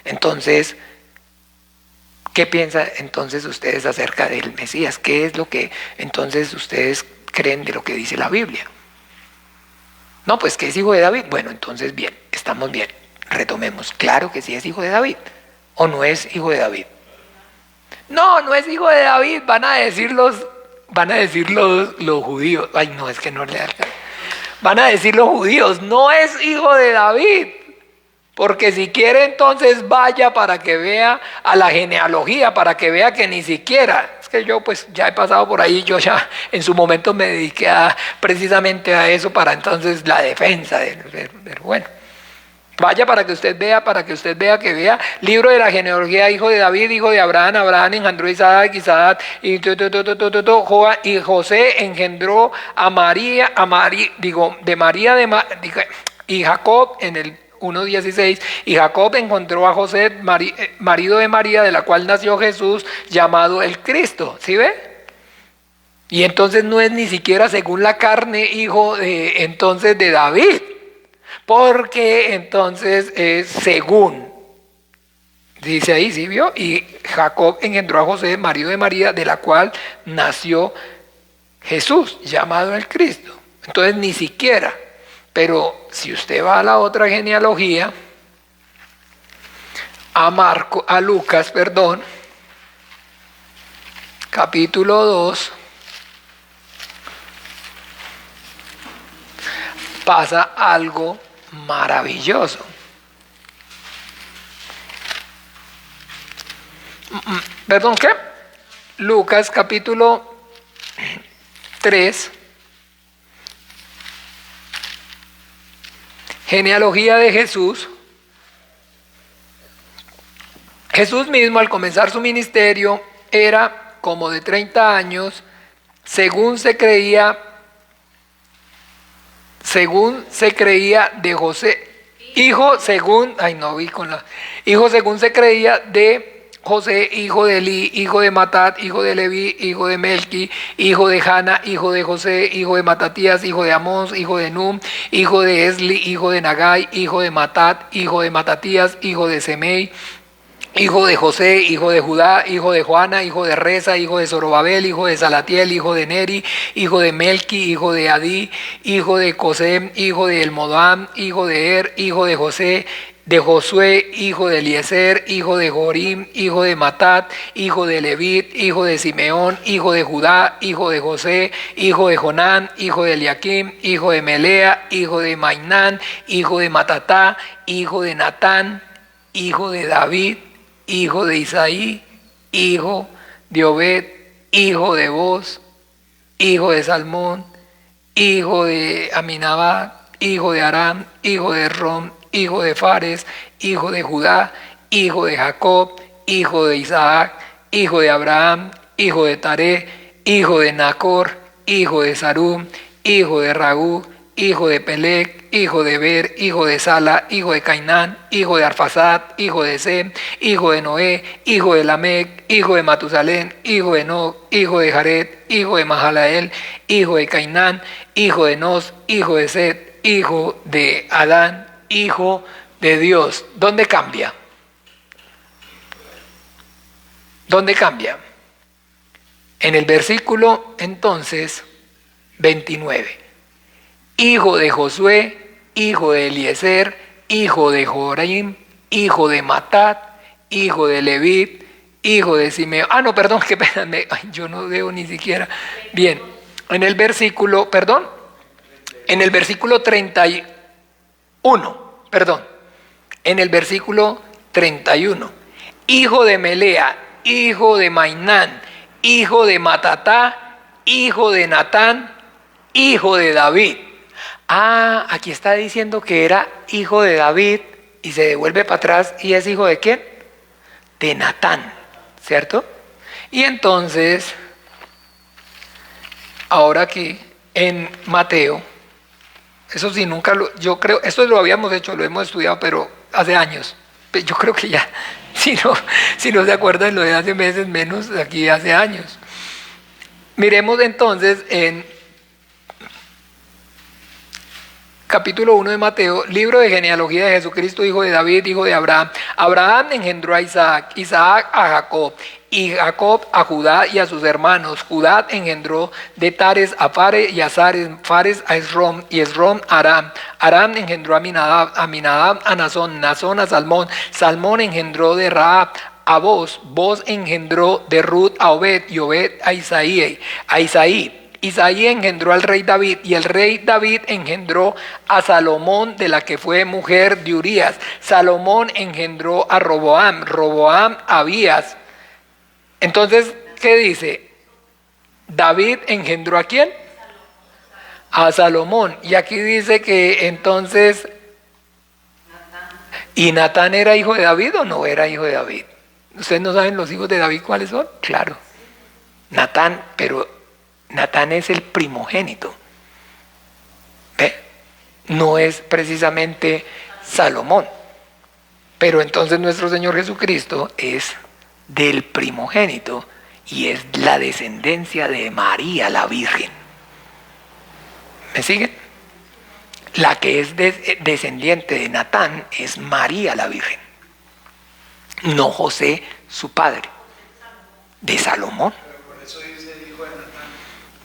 entonces, ¿qué piensan entonces ustedes acerca del Mesías? ¿Qué es lo que entonces ustedes creen de lo que dice la Biblia? No, pues que es hijo de David. Bueno, entonces bien, estamos bien, retomemos. Claro que sí es hijo de David, ¿o no es hijo de David? No, no es hijo de David, van van a decir los judíos, ay no, es que no le alcanza. Van a decir los judíos, no es hijo de David. Porque si quiere entonces vaya para que vea a la genealogía, para que vea que ni siquiera, es que yo pues ya he pasado por ahí, yo ya en su momento me dediqué precisamente a eso para entonces la defensa, pero bueno. Vaya para que usted vea, que vea, libro de la genealogía, hijo de David, hijo de Abraham, Abraham engendró a Isaac, Isaac, y José engendró a María, de María, y Jacob en el 1:16, y Jacob encontró a José, marido de María, de la cual nació Jesús, llamado el Cristo. ¿Sí ve? Y entonces no es ni siquiera según la carne hijo entonces de David, porque entonces es según. Dice ahí, ¿sí vio? Y Jacob engendró a José, marido de María, de la cual nació Jesús, llamado el Cristo. Entonces ni siquiera. Pero si usted va a la otra genealogía, a Lucas, capítulo 2, pasa algo maravilloso. ¿Perdón qué? Lucas capítulo 3. Genealogía de Jesús. Jesús mismo al comenzar su ministerio era como de 30 años, según se creía de José, hijo según se creía de José, hijo de Eli, hijo de Matat, hijo de Leví, hijo de Melqui, hijo de Jana, hijo de José, hijo de Matatías, hijo de Amós, hijo de Num, hijo de Esli, hijo de Nagai, hijo de Matat, hijo de Matatías, hijo de Semei, hijo de José, hijo de Judá, hijo de Juana, hijo de Reza, hijo de Zorobabel, hijo de Salatiel, hijo de Neri, hijo de Melqui, hijo de Adí, hijo de Cosem, hijo de Elmodam, hijo de hijo de José, de Josué, hijo de Eliezer, hijo de Jorim, hijo de Matat, hijo de Levit, hijo de Simeón, hijo de Judá, hijo de José, hijo de Jonán, hijo de Eliakim, hijo de Melea, hijo de Mainán, hijo de Matatá, hijo de Natán, hijo de David, hijo de Isaí, hijo de Obed, hijo de Boz, hijo de Salmón, hijo de Aminadab, hijo de Aram, hijo de Rom, hijo de Fares, hijo de Judá, hijo de Jacob, hijo de Isaac, hijo de Abraham, hijo de Taré, hijo de Nacor, hijo de Sarum, hijo de Ragú, hijo de Pelec, hijo de Ber, hijo de Sala, hijo de Cainán, hijo de Arfasad, hijo de Sem, hijo de Noé, hijo de Lamec, hijo de Matusalén, hijo de Enoc, hijo de Jared, hijo de Mahalael, hijo de Cainán, hijo de Nos, hijo de Set, hijo de Adán, hijo de Dios. ¿Dónde cambia? ¿Dónde cambia? En el versículo entonces 29. Hijo de Josué, hijo de Eliezer, hijo de Jorim, hijo de Matat, hijo de Levit, hijo de Simeón. No, perdón, que pena, yo no veo ni siquiera. Bien, en el versículo 31, hijo de Melea, hijo de Mainán, hijo de Matatá, hijo de Natán, hijo de David. Aquí está diciendo que era hijo de David y se devuelve para atrás y es hijo de ¿quién? De Natán, ¿cierto? Y entonces, ahora aquí en Mateo, eso sí, yo creo, esto lo habíamos hecho, lo hemos estudiado, pero hace años. Yo creo que ya, si no se acuerdan lo de hace meses, menos aquí hace años. Miremos entonces en capítulo 1 de Mateo, libro de genealogía de Jesucristo, hijo de David, hijo de Abraham. Abraham engendró a Isaac, Isaac a Jacob, y Jacob a Judá y a sus hermanos. Judá engendró de Tares a Fares y a Sares, Fares a Esrom y Esrom a Aram. Aram engendró a Aminadab, Aminadab a Nazón, Nazón a Salmón, Salmón engendró de Rahab a Boz, Boz engendró de Ruth a Obed, y Obed a Isaí. Isaí engendró al rey David, y el rey David engendró a Salomón, de la que fue mujer de Urías. Salomón engendró a Roboam, Roboam a Abías. Entonces, ¿qué dice? David engendró ¿a quién? A Salomón. Y aquí dice que entonces, ¿y Natán era hijo de David o no era hijo de David? ¿Ustedes no saben los hijos de David cuáles son? Claro. Natán, pero Natán es el primogénito. ¿Ve? No es precisamente Salomón. Pero entonces nuestro Señor Jesucristo es del primogénito y es la descendencia de María la Virgen. ¿Me siguen? La que es descendiente de Natán es María la Virgen, no José su padre, de Salomón. Por eso dice el hijo de Natán.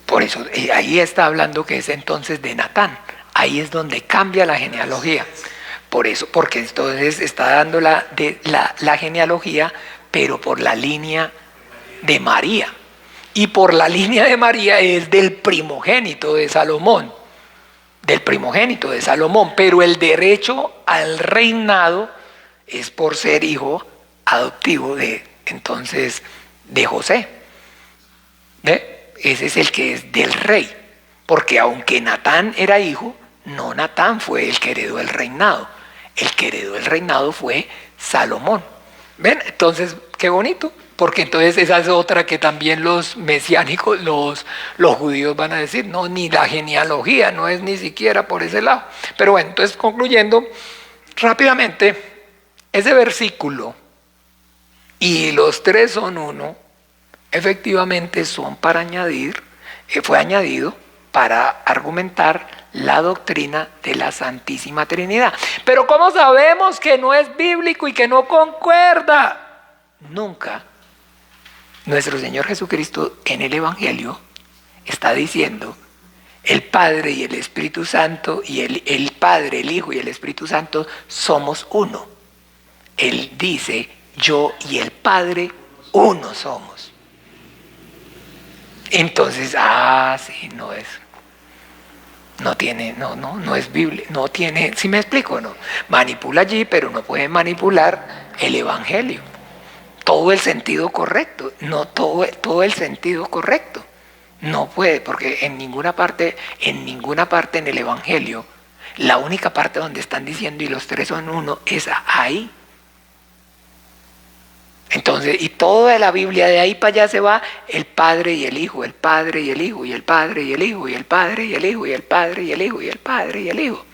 Por eso, ahí está hablando que es entonces de Natán. Ahí es donde cambia la genealogía. Por eso, porque entonces está dando la genealogía, pero por la línea de María. Y por la línea de María es del primogénito de Salomón. Del primogénito de Salomón. Pero el derecho al reinado es por ser hijo adoptivo de José. ¿Ve? Ese es el que es del rey. Porque aunque Natán era hijo, no Natán fue el que heredó el reinado. El que heredó el reinado fue Salomón. ¿Ven? Entonces, qué bonito. Porque entonces esa es otra que también los mesiánicos, los judíos van a decir, no, ni la genealogía, no es ni siquiera por ese lado. Pero bueno, entonces concluyendo rápidamente, ese versículo y los tres son uno, efectivamente son para añadir, fue añadido para argumentar la doctrina de la Santísima Trinidad. Pero ¿cómo sabemos que no es bíblico y que no concuerda? Nunca. Nuestro Señor Jesucristo en el Evangelio está diciendo el Padre y el Espíritu Santo, y el Padre, el Hijo y el Espíritu Santo somos uno. Él dice, yo y el Padre uno somos. Entonces, sí, no es Biblia, no tiene, ¿sí me explico? No, manipula allí, pero no puede manipular el Evangelio. Todo el sentido correcto, no todo el sentido correcto. No puede, porque en ninguna parte en el Evangelio, la única parte donde están diciendo y los tres son uno es ahí. Entonces, y toda la Biblia de ahí para allá se va el Padre y el Hijo, el Padre y el Hijo, y el Padre y el Hijo, y el Padre y el Hijo, y el Padre y el Hijo, y el Padre y el Hijo.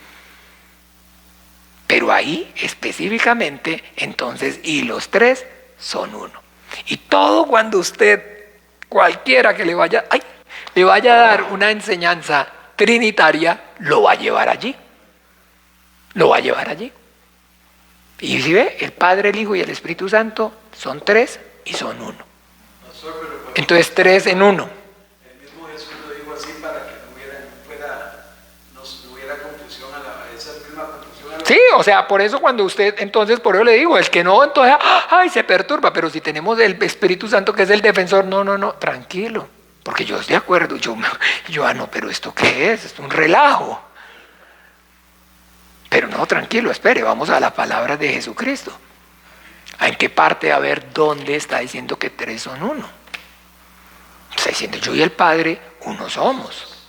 Pero ahí específicamente, entonces, y los tres son uno. Y todo cuando usted, cualquiera que le vaya a dar una enseñanza trinitaria, lo va a llevar allí. Lo va a llevar allí. Y si ve, el Padre, el Hijo y el Espíritu Santo son tres y son uno. Entonces tres en uno. El mismo Jesús lo dijo así para que no hubiera confusión a esa misma confusión. Sí, o sea, por eso cuando usted, entonces por eso le digo, el que no, entonces, se perturba, pero si tenemos el Espíritu Santo que es el defensor, no, tranquilo, porque yo estoy de acuerdo, pero ¿esto qué es? Es un relajo. Pero no, tranquilo, espere, vamos a la palabra de Jesucristo. ¿En qué parte? A ver dónde está diciendo que tres son uno. Está diciendo yo y el Padre uno somos.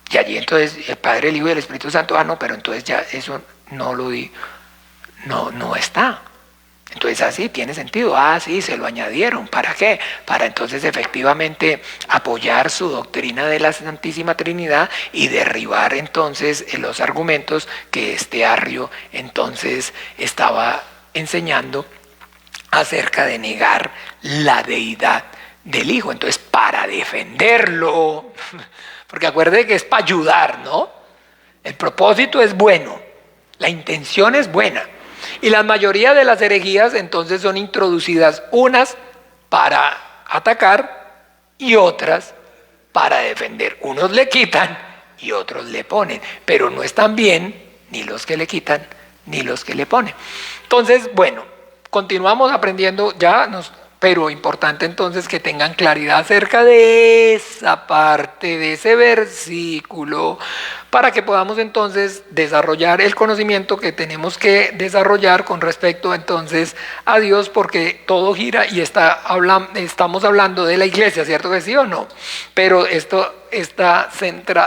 Y allí entonces el Padre, el Hijo y el Espíritu Santo, pero entonces ya eso no lo di, no está. Entonces así tiene sentido. Sí, se lo añadieron. ¿Para qué? Para entonces efectivamente apoyar su doctrina de la Santísima Trinidad y derribar entonces los argumentos que este arrio entonces estaba enseñando acerca de negar la deidad del Hijo. Entonces, para defenderlo, porque acuérdate que es para ayudar, ¿no? El propósito es bueno, la intención es buena. Y la mayoría de las herejías entonces son introducidas, unas para atacar y otras para defender. Unos le quitan y otros le ponen, pero no están bien ni los que le quitan ni los que le ponen. Entonces, bueno, continuamos aprendiendo pero importante entonces que tengan claridad acerca de esa parte, de ese versículo, para que podamos entonces desarrollar el conocimiento que tenemos que desarrollar con respecto entonces a Dios, porque todo gira y estamos hablando de la iglesia, ¿cierto que sí o no? Pero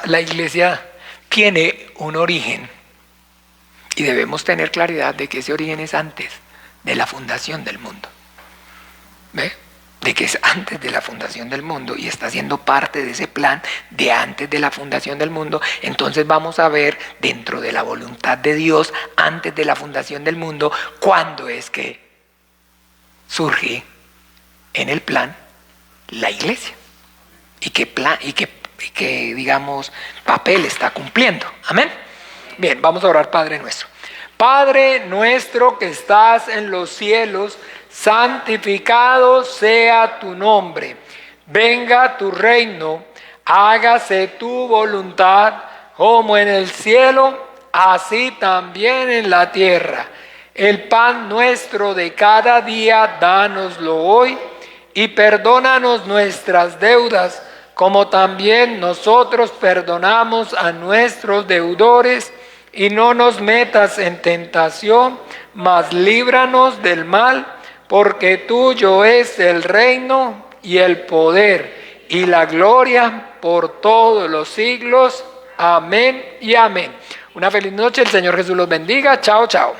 la iglesia tiene un origen y debemos tener claridad de que ese origen es antes de la fundación del mundo. ¿Ve? De que es antes de la fundación del mundo y está siendo parte de ese plan de antes de la fundación del mundo. Entonces vamos a ver dentro de la voluntad de Dios antes de la fundación del mundo cuándo es que surge en el plan la iglesia y qué digamos papel está cumpliendo. Amén. Bien, vamos a orar. Padre nuestro. Padre nuestro que estás en los cielos, santificado sea tu nombre. Venga tu reino, hágase tu voluntad, como en el cielo, así también en la tierra. El pan nuestro de cada día, dánoslo hoy, y perdónanos nuestras deudas, como también nosotros perdonamos a nuestros deudores, y no nos metas en tentación, mas líbranos del mal, porque tuyo es el reino y el poder y la gloria por todos los siglos. Amén y amén. Una feliz noche, el Señor Jesús los bendiga. Chao, chao.